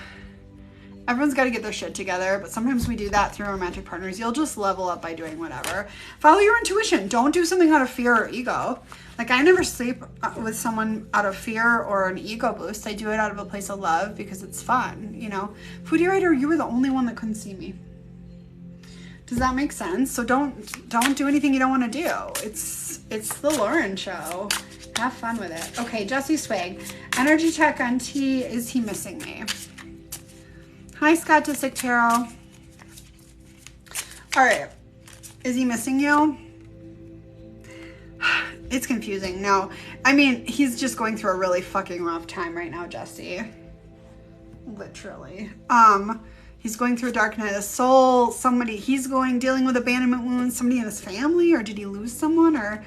got to get their shit together. But sometimes we do that through romantic partners. You'll just level up by doing whatever. Follow your intuition. Don't do something out of fear or ego. Like, I never sleep with someone out of fear or an ego boost. I do it out of a place of love because it's fun, you know. Foodie Writer, you were the only one that couldn't see me. Does that make sense? So don't do anything you don't want to do. It's the Lauren show. Have fun with it. Okay, Jesse Swag. Energy check on T. Is he missing me? Hi, Scott Disick Tarot. All right. Is he missing you? It's confusing. No. I mean, he's just going through a really fucking rough time right now, Jesse. Literally. He's going through a dark night of the soul. Dealing with abandonment wounds. Somebody in his family, or did he lose someone? Or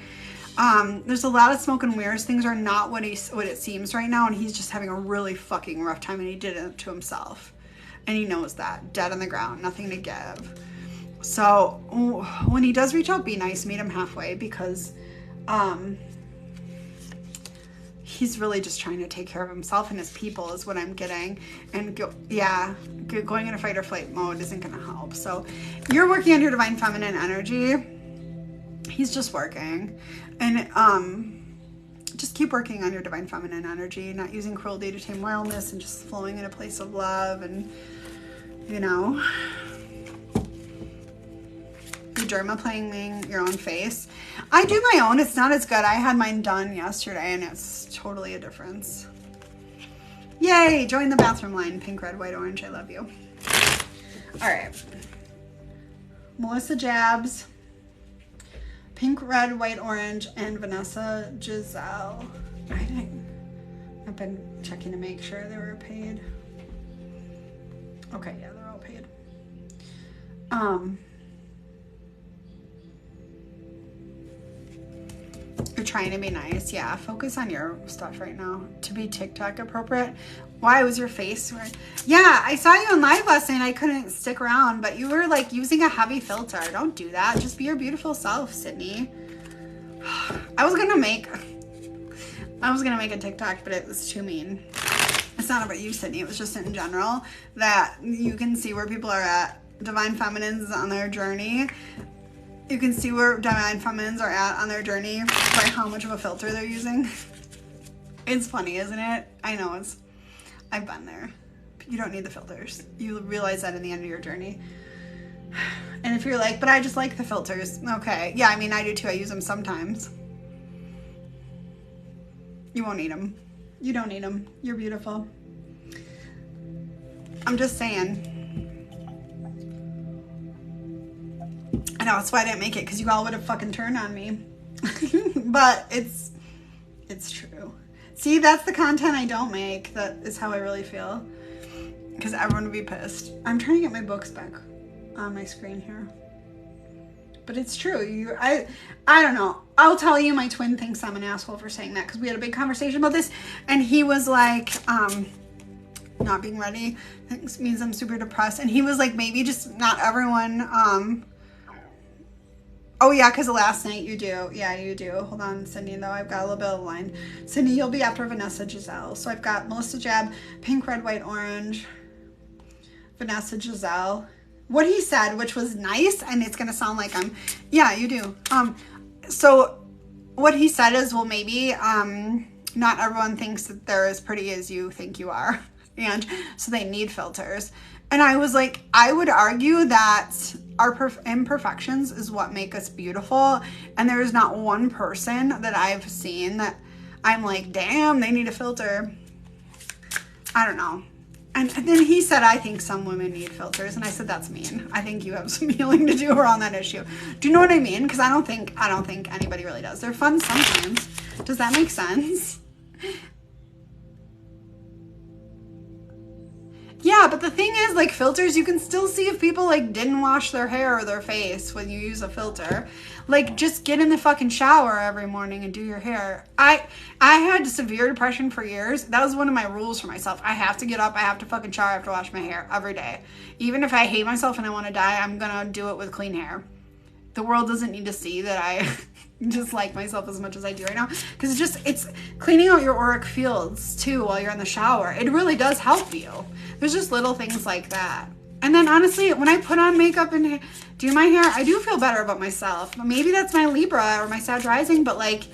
there's a lot of smoke and mirrors. Things are not what it seems right now, and he's just having a really fucking rough time, and he did it to himself. And he knows that. Dead on the ground. Nothing to give. So when he does reach out, be nice. Meet him halfway, because he's really just trying to take care of himself and his people is what I'm getting. And going in a fight or flight mode isn't going to help. So you're working on your divine feminine energy. He's just working. And just keep working on your divine feminine energy, not using cruelty to tame wildness, and just flowing in a place of love. And, you know, you're dermaplaying your own face. I do my own. It's not as good. I had mine done yesterday, and it's totally a difference. Yay! Join the bathroom line. Pink, red, white, orange. I love you. All right. Melissa Jabs. Pink, red, white, orange, and Vanessa Giselle. I've been checking to make sure they were paid. Okay, yeah, they're all paid. You're trying to be nice. Yeah, focus on your stuff right now. To be TikTok appropriate. Why was your face red? Yeah, I saw you on live last night. I couldn't stick around, but you were like using a heavy filter. Don't do that. Just be your beautiful self, Sydney. I was gonna make a TikTok, but it was too mean. It's not about you, Sydney. It was just in general that you can see where people are at. Divine Feminines on their journey. You can see where Divine Feminines are at on their journey by how much of a filter they're using. It's funny, isn't it? I know I've been there. You don't need the filters. You realize that in the end of your journey. And if you're like, but I just like the filters. Okay. Yeah, I mean, I do too. I use them sometimes. You won't need them. You don't need them. You're beautiful. I'm just saying. I know, that's why I didn't make it, because you all would have fucking turned on me. But it's true. See, that's the content I don't make. That is how I really feel. Because everyone would be pissed. I'm trying to get my books back on my screen here. But it's true. I don't know. I'll tell you, my twin thinks I'm an asshole for saying that, because we had a big conversation about this, and he was like, not being ready means I'm super depressed. And he was like, maybe just not everyone, oh yeah, because last night you do. Yeah, you do. Hold on, Sydney, though. I've got a little bit of a line. Sydney, you'll be after Vanessa Giselle. So I've got Melissa Jab, pink, red, white, orange, Vanessa Giselle. What he said, which was nice, and it's going to sound like yeah, you do. So what he said is, well, maybe not everyone thinks that they're as pretty as you think you are. And so they need filters. And I was like, I would argue that our imperfections is what make us beautiful. And there is not one person that I've seen that I'm like, damn, they need a filter. I don't know. And then he said, I think some women need filters. And I said, that's mean. I think you have some healing to do around that issue. Do you know what I mean? Because I don't think anybody really does. They're fun sometimes. Does that make sense? Yeah, but the thing is, like, filters, you can still see if people, like, didn't wash their hair or their face when you use a filter. Like, just get in the fucking shower every morning and do your hair. I had severe depression for years. That was one of my rules for myself. I have to get up, I have to fucking shower, I have to wash my hair every day. Even if I hate myself and I want to die, I'm gonna do it with clean hair. The world doesn't need to see that I dislike myself as much as I do right now. Because it's cleaning out your auric fields, too, while you're in the shower. It really does help you. There's just little things like that. And then honestly, when I put on makeup and do my hair, I do feel better about myself. Maybe that's my Libra or my Sag rising, but like,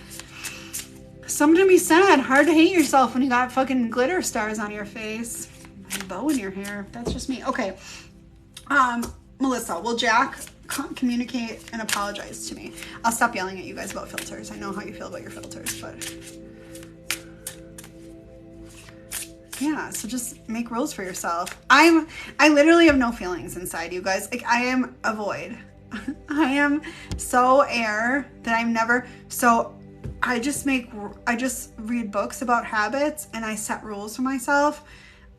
something to be said. Hard to hate yourself when you got fucking glitter stars on your face. And a bow in your hair. That's just me. Okay. Melissa, will Jack communicate and apologize to me. I'll stop yelling at you guys about filters. I know how you feel about your filters, but yeah, so just make rules for yourself. I literally have no feelings inside, you guys. Like, I am a void. I am so air that I'm never, so I just read books about habits and I set rules for myself,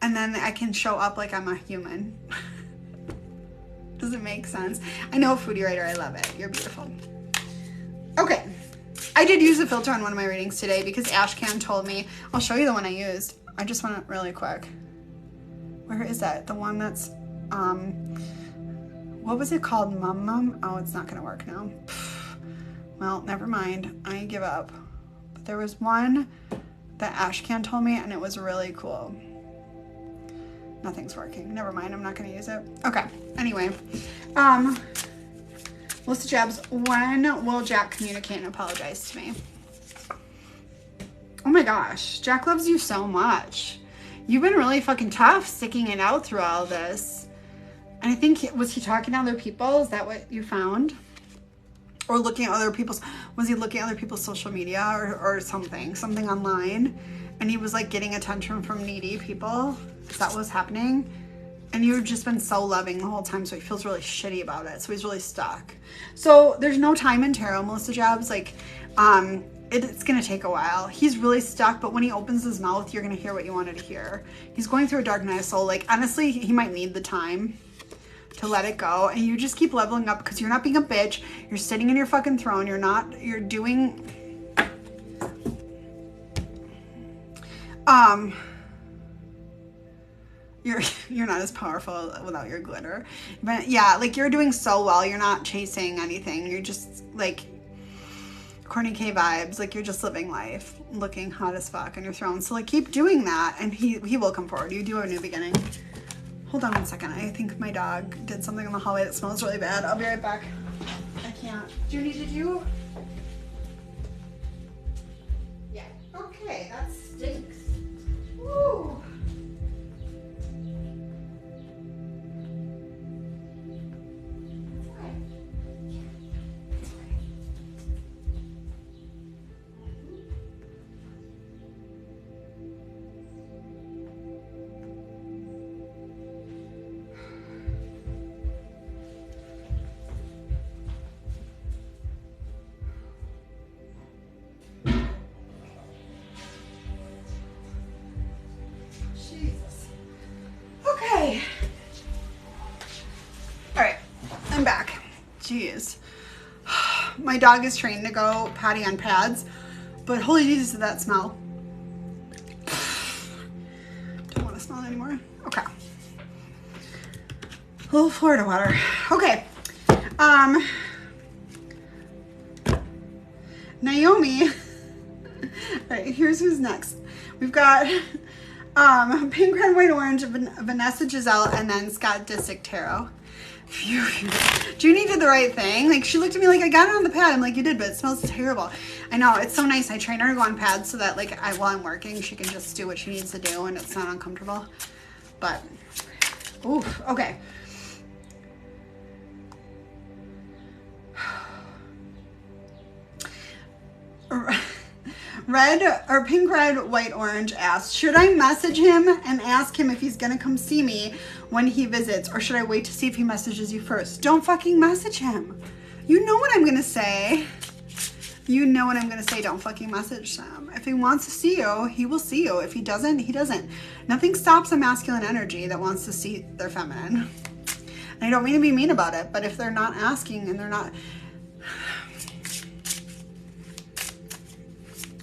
and then I can show up like I'm a human. Does it make sense? I know, Foodie Writer, I love it. You're beautiful. Okay, I did use a filter on one of my readings today because Ashcan told me. I'll show you the one I used. I just want it really quick. Where is that? The one that's, what was it called? Mum? Oh, it's not gonna work now. Well, never mind. I give up. But there was one that Ashcan told me and it was really cool. Nothing's working. Never mind. I'm not gonna use it. Okay. Anyway, Melissa Jabs, when will Jack communicate and apologize to me? Oh my gosh, Jack loves you so much. You've been really fucking tough sticking it out through all this. And I think, was he talking to other people? Is that what you found? Or looking at other people's, was he looking at other people's social media or something online? And he was like getting attention from needy people? Is that what was happening? And you've just been so loving the whole time, so he feels really shitty about it. So he's really stuck. So there's no time in tarot, Melissa Jabs. Like, it's gonna take a while. He's really stuck, but when he opens his mouth, you're gonna hear what you wanted to hear. He's going through a dark night of soul. Like, honestly, he might need the time to let it go, and you just keep leveling up because you're not being a bitch. You're sitting in your fucking throne. You're doing you're not as powerful without your glitter. But yeah, like, you're doing so well. You're not chasing anything. You're just like Courtney K vibes. Like, you're just living life, looking hot as fuck on your throne. So like, keep doing that, and he will come forward. You do have a new beginning. Hold on 1 second. I think my dog did something in the hallway that smells really bad. I'll be right back. I can't. Do you need to do? Yeah. Okay, that stinks. Woo. Jeez. My dog is trained to go potty on pads, but holy Jesus, did that smell. Don't want to smell it anymore. Okay. A little Florida water. Okay. Naomi. All right, here's who's next. We've got Pink, Red, White, Orange, Vanessa Giselle, and then Scott Disick Tarot. Phew. Junie did the right thing. Like, she looked at me like, I got it on the pad. I'm like, you did, but it smells terrible. I know, it's so nice. I train her to go on pads so that, like, while I'm working, she can just do what she needs to do and it's not uncomfortable. But, oof, okay. Pink, Red, White, Orange asked, should I message him and ask him if he's gonna come see me when he visits, or should I wait to see if he messages you first? Don't fucking message him. You know what I'm gonna say. You know what I'm gonna say. Don't fucking message him. If he wants to see you, he will see you. If he doesn't, he doesn't. Nothing stops a masculine energy that wants to see their feminine. And I don't mean to be mean about it, but if they're not asking and they're not...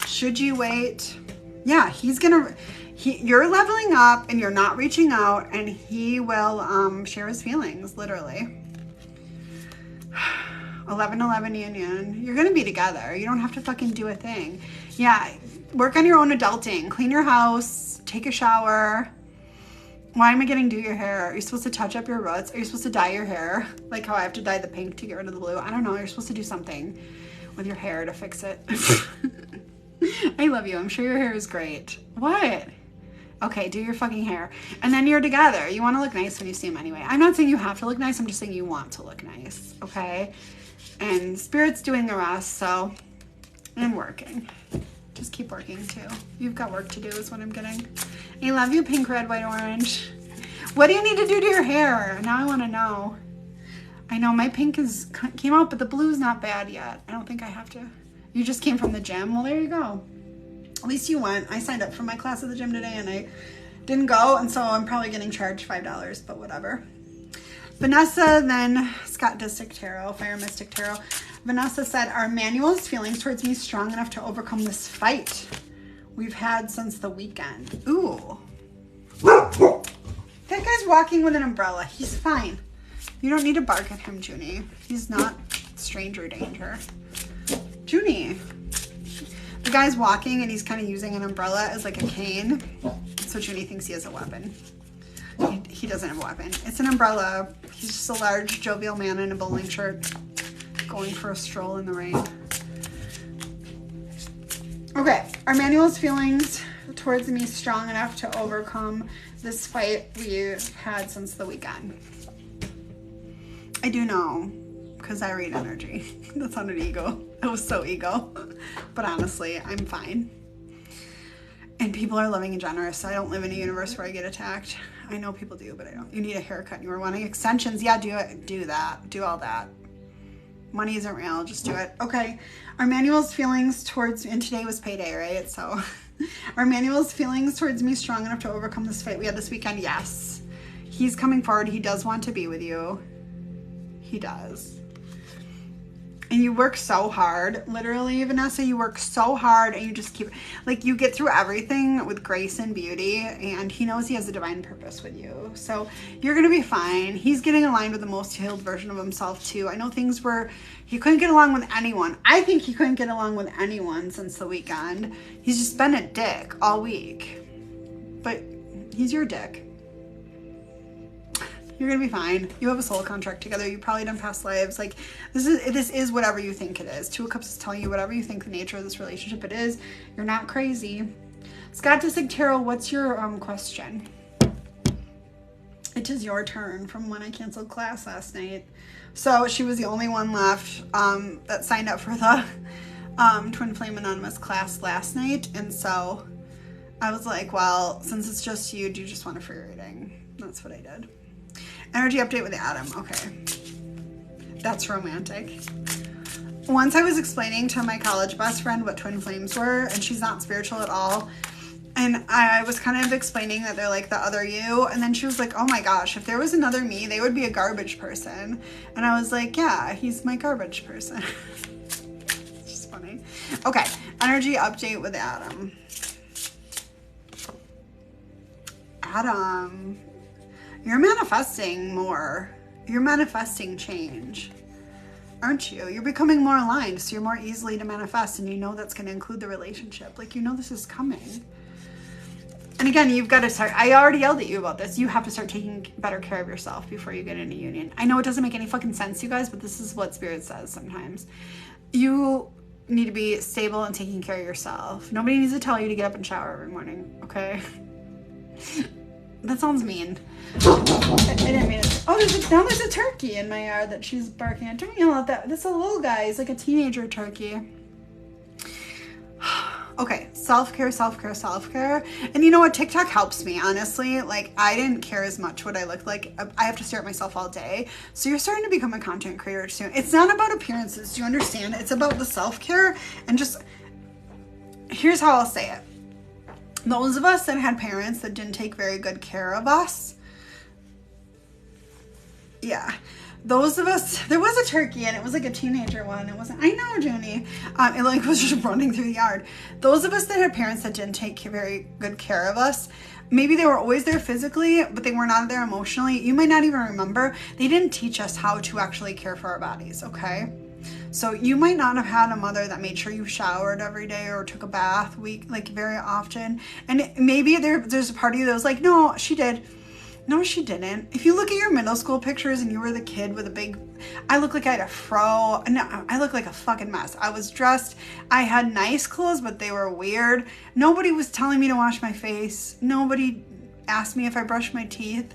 Should you wait? Yeah, you're leveling up and you're not reaching out, and he will share his feelings, literally. 11-11 union. You're gonna be together. You don't have to fucking do a thing. Yeah, work on your own adulting. Clean your house, take a shower. Why am I getting do your hair? Are you supposed to touch up your roots? Are you supposed to dye your hair? Like how I have to dye the pink to get rid of the blue? I don't know. You're supposed to do something with your hair to fix it. I love you. I'm sure your hair is great. What? Okay, do your fucking hair. And then you're together. You want to look nice when you see him anyway. I'm not saying you have to look nice. I'm just saying you want to look nice. Okay? And Spirit's doing the rest, so I'm working. Just keep working too. You've got work to do is what I'm getting. I love you, pink, red, white, orange. What do you need to do to your hair? Now I want to know. I know my pink came out, but the blue's not bad yet. I don't think I have to. You just came from the gym? Well, there you go. At least you went. I signed up for my class at the gym today and I didn't go, and so I'm probably getting charged $5, but whatever. Vanessa, then Scott Disick Tarot, Fire Mystic Tarot. Vanessa said, are Manuel's feelings towards me strong enough to overcome this fight we've had since the weekend? Ooh. That guy's walking with an umbrella. He's fine. You don't need to bark at him, Junie. He's not stranger danger. Junie. The guy's walking and he's kind of using an umbrella as like a cane. So Junie thinks he has a weapon. He doesn't have a weapon. It's an umbrella. He's just a large, jovial man in a bowling shirt going for a stroll in the rain. Okay, are Manuel's feelings towards me strong enough to overcome this fight we've had since the weekend? I do know, because I read energy. That sounded ego. That was so ego. But honestly, I'm fine. And people are loving and generous, so I don't live in a universe where I get attacked. I know people do, but I don't. You need a haircut and you were wanting extensions. Yeah, do it. Do that. Do all that. Money isn't real. Just do it. Okay. Are Manuel's feelings towards, and today was payday, right? So are Manuel's feelings towards me strong enough to overcome this fight we had this weekend? Yes. He's coming forward. He does want to be with you. He does. And you work so hard. Literally, Vanessa, you work so hard and you just keep, like, you get through everything with grace and beauty, and he knows he has a divine purpose with you. So you're going to be fine. He's getting aligned with the most healed version of himself too. I know things were, he couldn't get along with anyone. I think he couldn't get along with anyone since the weekend. He's just been a dick all week. But he's your dick. You're gonna be fine. You have a soul contract together. You've probably done past lives. Like, this is whatever you think it is. Two of Cups is telling you whatever you think the nature of this relationship it is. You're not crazy. Scott Disick Tarot, what's your question? It is your turn from when I canceled class last night. So she was the only one left that signed up for the Twin Flame Anonymous class last night. And so I was like, well, since it's just you, do you just want a free reading? That's what I did. Energy update with Adam. Okay. That's romantic. Once I was explaining to my college best friend what twin flames were, and she's not spiritual at all, and I was kind of explaining that they're like the other you, and then she was like, oh my gosh, if there was another me, they would be a garbage person. And I was like, yeah, he's my garbage person. It's just funny. Okay. Energy update with Adam. Adam. You're manifesting more. You're manifesting change, aren't you? You're becoming more aligned, so you're more easily to manifest, and you know that's going to include the relationship. Like, you know this is coming. And again, you've got to start, I already yelled at you about this. You have to start taking better care of yourself before you get into union. I know it doesn't make any fucking sense, you guys, but this is what Spirit says sometimes. You need to be stable and taking care of yourself. Nobody needs to tell you to get up and shower every morning, okay? That sounds mean. I didn't mean it. Oh, now there's a turkey in my yard that she's barking at. Don't yell at that. This is a little guy. He's like a teenager turkey. Okay, self-care, self-care, self-care. And you know what? TikTok helps me, honestly. Like, I didn't care as much what I looked like. I have to stare at myself all day. So you're starting to become a content creator soon. It's not about appearances. Do you understand? It's about the self-care and just... Here's how I'll say it. Those of us that had parents that didn't take very good care of us, yeah, those of us, there was a turkey and it was like a teenager one. It wasn't, I know, Junie. It like was just running through the yard. Those of us that had parents that didn't take very good care of us, maybe they were always there physically, but they were not there emotionally. You might not even remember. They didn't teach us how to actually care for our bodies, okay? So you might not have had a mother that made sure you showered every day or took a bath very often. And maybe there's a part of you that was like, no, she did. No, she didn't. If you look at your middle school pictures and you were the kid with a big, I looked like I had a fro. No, I looked like a fucking mess. I was dressed. I had nice clothes, but they were weird. Nobody was telling me to wash my face. Nobody asked me if I brushed my teeth.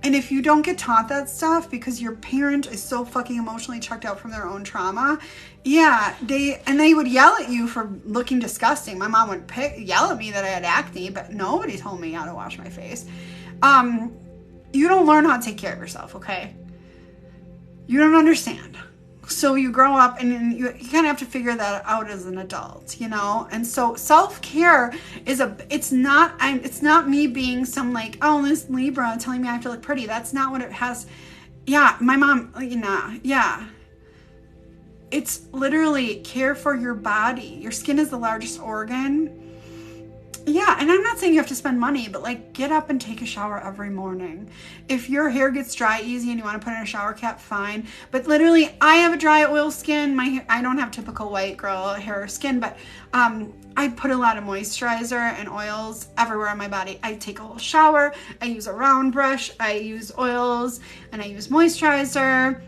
And if you don't get taught that stuff because your parent is so fucking emotionally checked out from their own trauma, yeah, they would yell at you for looking disgusting. My mom would yell at me that I had acne, but nobody told me how to wash my face. You don't learn how to take care of yourself, okay? You don't understand. So you grow up and you kind of have to figure that out as an adult, you know? And so self-care is it's not me being some like, oh, this Libra telling me I have to look pretty. That's not what it has. Yeah, my mom, yeah. It's literally care for your body. Your skin is the largest organ. Yeah, and I'm not saying you have to spend money, but like get up and take a shower every morning. If your hair gets dry easy and you want to put in a shower cap, fine. But literally, I have a dry oil skin. I don't have typical white girl hair or skin, but I put a lot of moisturizer and oils everywhere on my body. I take a whole shower. I use a round brush. I use oils and I use moisturizer.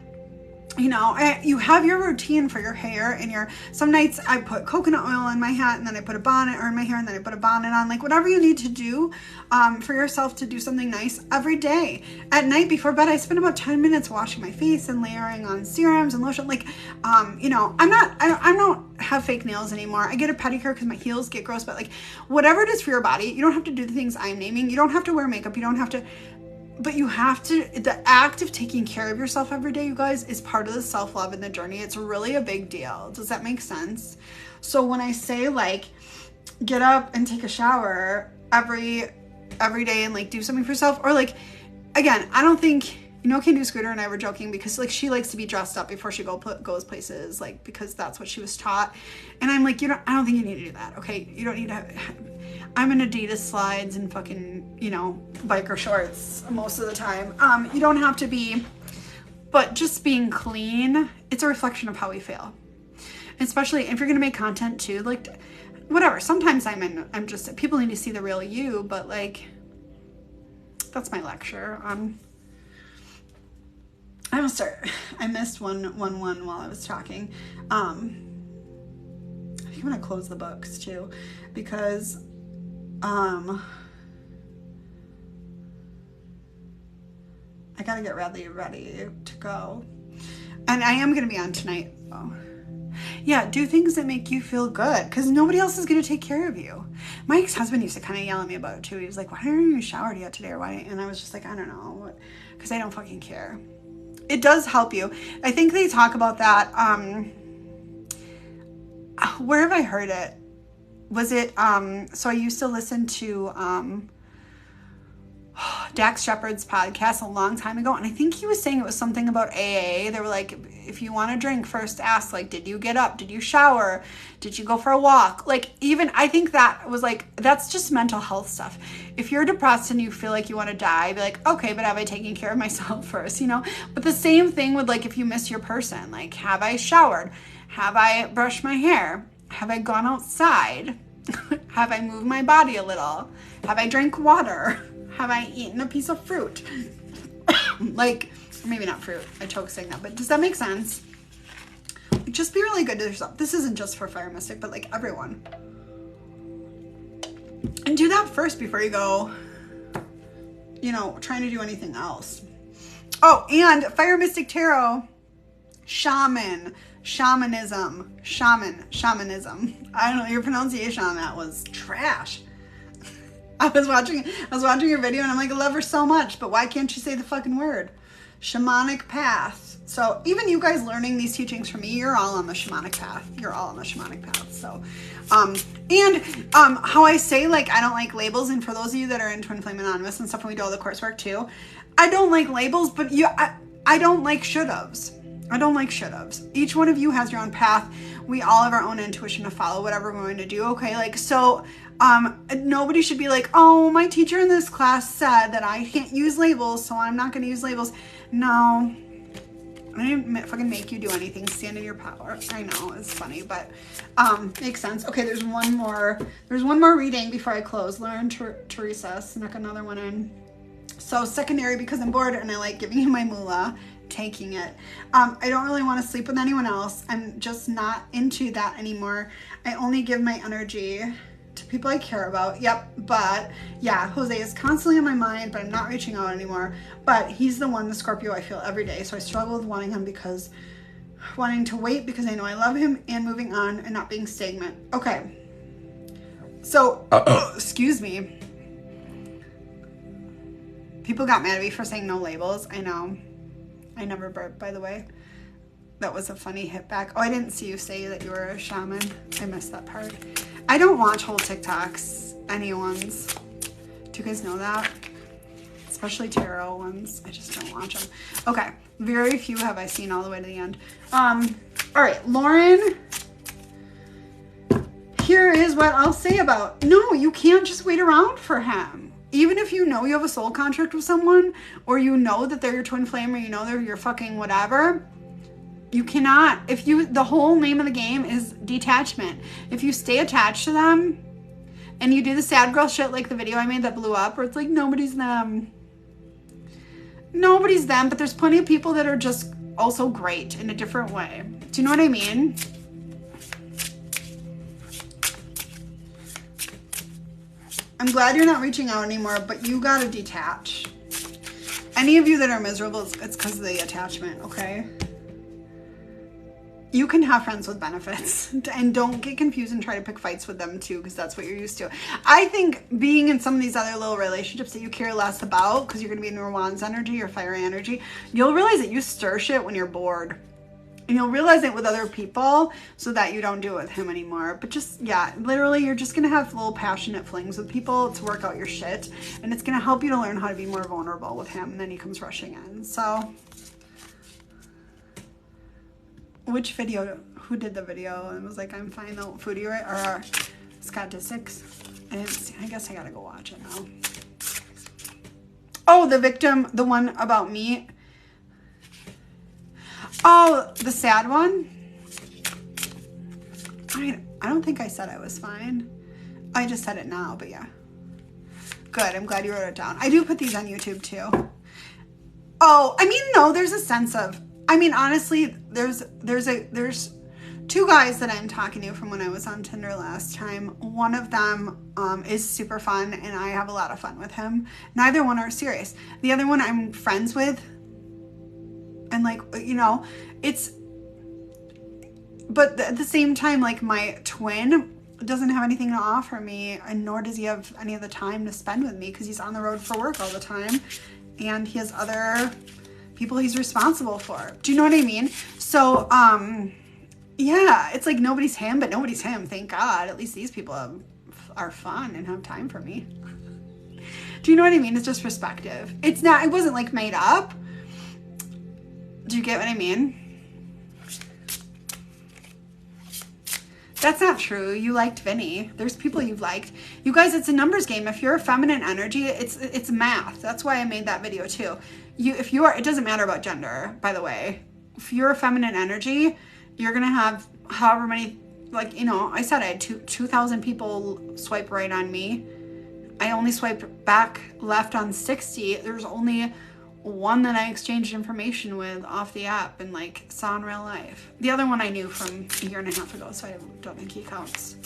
You know, you have your routine for your hair and some nights I put coconut oil on my hat and then I put a bonnet or in my hair and then I put a bonnet on, like whatever you need to do for yourself to do something nice every day. At night before bed, I spend about 10 minutes washing my face and layering on serums and lotion. Like, you know, I don't have fake nails anymore. I get a pedicure because my heels get gross, but like whatever it is for your body, you don't have to do the things I'm naming. You don't have to wear makeup. You don't have to. But you have to, the act of taking care of yourself every day, you guys, is part of the self-love and the journey. It's really a big deal. Does that make sense? So when I say like, get up and take a shower every day and like do something for yourself, or like, again, I don't think, you know, Can Do Scooter and I were joking because like she likes to be dressed up before she goes places, like because that's what she was taught. And I'm like, I don't think you need to do that. Okay. You don't need to I'm in Adidas slides and fucking, you know, biker shorts most of the time. You don't have to be, but just being clean, it's a reflection of how we feel. Especially if you're going to make content too, like whatever. Sometimes I'm just, people need to see the real you, but like, that's my lecture. I missed one while I was talking. I think I'm going to close the books too, because I gotta get ready to go. And I am gonna be on tonight. Oh. Yeah, do things that make you feel good because nobody else is gonna take care of you. My ex-husband used to kind of yell at me about it too. He was like, why haven't you showered yet today? Or why? And I was just like, I don't know, because I don't fucking care. It does help you. I think they talk about that. Where have I heard it? Was it, so I used to listen to Dax Shepard's podcast a long time ago, and I think he was saying it was something about AA. They were like, if you want to drink, first ask, like, did you get up? Did you shower? Did you go for a walk? Like, even, I think that was like, that's just mental health stuff. If you're depressed and you feel like you want to die, be like, okay, but have I taken care of myself first, you know? But the same thing with like, if you miss your person, like, have I showered? Have I brushed my hair? Have I gone outside? Have I moved my body a little? Have I drank water? Have I eaten a piece of fruit? Like, maybe not fruit. I choke saying that, but does that make sense? Just be really good to yourself. This isn't just for Fire Mystic, but like everyone. And do that first before you go, you know, trying to do anything else. Oh, and Fire Mystic Tarot, shamanism. I don't know, your pronunciation on that was trash. I was watching your video and I'm like, I love her so much, but why can't you say the fucking word? Shamanic path. So even you guys learning these teachings from me, you're all on the shamanic path. You're all on the shamanic path. So, how I say, like, I don't like labels. And for those of you that are in Twin Flame Anonymous and stuff, and we do all the coursework too, I don't like labels, but I don't like should-haves. I don't like should-haves. Each one of you has your own path. We all have our own intuition to follow whatever we're going to do. Okay. Like, so, nobody should be like, oh, my teacher in this class said that I can't use labels, so I'm not going to use labels. No, I didn't fucking make you do anything. Stand in your power. I know it's funny, but, makes sense. Okay. There's one more reading before I close. Learn Teresa, snuck another one in. So secondary, because I'm bored and I like giving you my moolah, taking it. I don't really want to sleep with anyone else. I'm just not into that anymore. I only give my energy to people I care about. Yep, but yeah, Jose is constantly in my mind, but I'm not reaching out anymore. But he's the one, the Scorpio, I feel every day. So I struggle with wanting to wait because I know I love him, and moving on and not being stagnant. Okay. So, excuse me. People got mad at me for saying no labels. I know. I never burped, by the way. That was a funny hit back. Oh, I didn't see you say that you were a shaman. I missed that part. I don't watch whole TikToks, anyone's. Do you guys know that? Especially tarot ones. I just don't watch them. Okay. Very few have I seen all the way to the end. All right, Lauren. Here is what I'll say about, no, you can't just wait around for him. Even if you know you have a soul contract with someone, or you know that they're your twin flame, or you know they're your fucking whatever, you cannot, the whole name of the game is detachment. If you stay attached to them and you do the sad girl shit like the video I made that blew up, where it's like, nobody's them. Nobody's them, but there's plenty of people that are just also great in a different way. Do you know what I mean? I'm glad you're not reaching out anymore, but you gotta detach. Any of you that are miserable, it's because of the attachment, okay? You can have friends with benefits, and don't get confused and try to pick fights with them too, because that's what you're used to. I think being in some of these other little relationships that you care less about, because you're going to be in your Wands energy or fiery energy, you'll realize that you stir shit when you're bored. And you'll realize it with other people so that you don't do it with him anymore. But just, yeah, literally you're just going to have little passionate flings with people to work out your shit. And it's going to help you to learn how to be more vulnerable with him. And then he comes rushing in. So, which video, who did the video and was like, I'm fine though, Foodie, right? Or Scott Disick? I didn't see, I guess I gotta go watch it now. Oh, the victim, the one about me. Oh, the sad one? I don't think I said I was fine. I just said it now, but yeah. Good, I'm glad you wrote it down. I do put these on YouTube too. Oh, I mean, no, there's a sense of, I mean, honestly, there's two guys that I'm talking to from when I was on Tinder last time. One of them is super fun, and I have a lot of fun with him. Neither one are serious. The other one I'm friends with, and like, you know, but at the same time, like, my twin doesn't have anything to offer me, and nor does he have any of the time to spend with me because he's on the road for work all the time, and he has other people he's responsible for. Do you know what I mean? So, yeah, it's like nobody's him, but nobody's him. Thank God. At least these people are fun and have time for me. Do you know what I mean? It's just perspective. It wasn't like made up. Do you get what I mean? That's not true. You liked Vinny. There's people you've liked. You guys, it's a numbers game. If you're a feminine energy, it's math. That's why I made that video too. It doesn't matter about gender, by the way. If you're a feminine energy, you're going to have however many, like, you know, I said I had 2,000 people swipe right on me. I only swiped back left on 60. There's only one that I exchanged information with off the app and like saw in real life. The other one I knew from a year and a half ago, so I don't think he counts.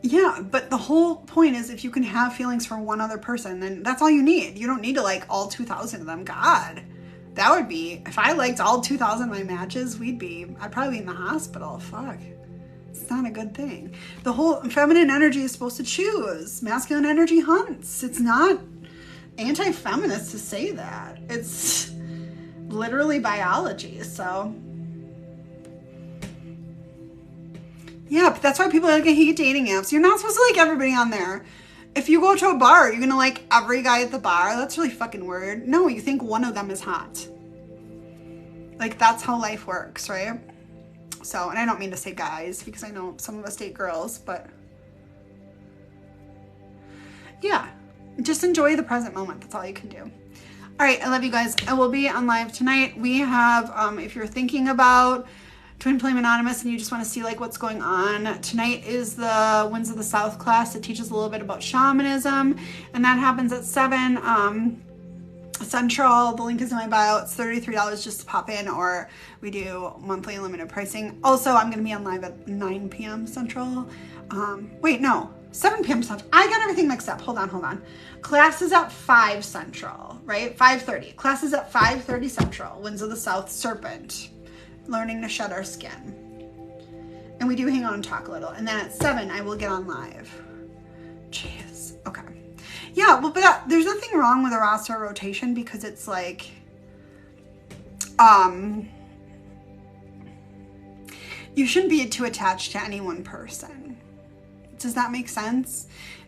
Yeah, but the whole point is if you can have feelings for one other person, then that's all you need. You don't need to like all 2,000 of them. God, that would be, if I liked all 2,000 of my matches, I'd probably be in the hospital. Fuck. It's not a good thing. The whole feminine energy is supposed to choose. Masculine energy hunts. It's not anti-feminist to say that. It's literally biology. So yeah, but that's why people like hate dating apps. You're not supposed to like everybody on there. If you go to a bar, you're gonna like every guy at the bar. That's really fucking weird. No, you think one of them is hot. Like, that's how life works, right? So, and I don't mean to say guys, because I know some of us date girls, but yeah, just enjoy the present moment. That's all you can do. All right, I love you guys. I will be on live tonight. We have, if you're thinking about Twin Flame Anonymous and you just want to see like what's going on, tonight is the Winds of the South class that teaches a little bit about shamanism, and that happens at 7. Central, the link is in my bio. It's $33 just to pop in, or we do monthly limited pricing. Also, I'm going to be on live at 9 p.m. Central. Wait, no, 7 p.m. Central. I got everything mixed up. Hold on. Class is at 5 Central, right? 5:30. Class is at 5:30 Central. Winds of the South, Serpent. Learning to shed our skin. And we do hang on and talk a little. And then at 7, I will get on live. Jeez. Okay. Yeah, well, but there's nothing wrong with a roster rotation because it's like, you shouldn't be too attached to any one person. Does that make sense?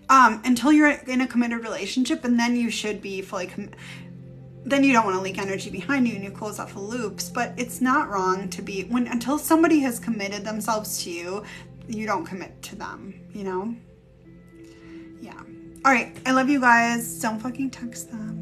Until you're in a committed relationship, and then you should be fully then you don't want to leak energy behind you and you close off the loops. But it's not wrong to be, until somebody has committed themselves to you, you don't commit to them, you know? Yeah. All right. I love you guys. Don't fucking text them.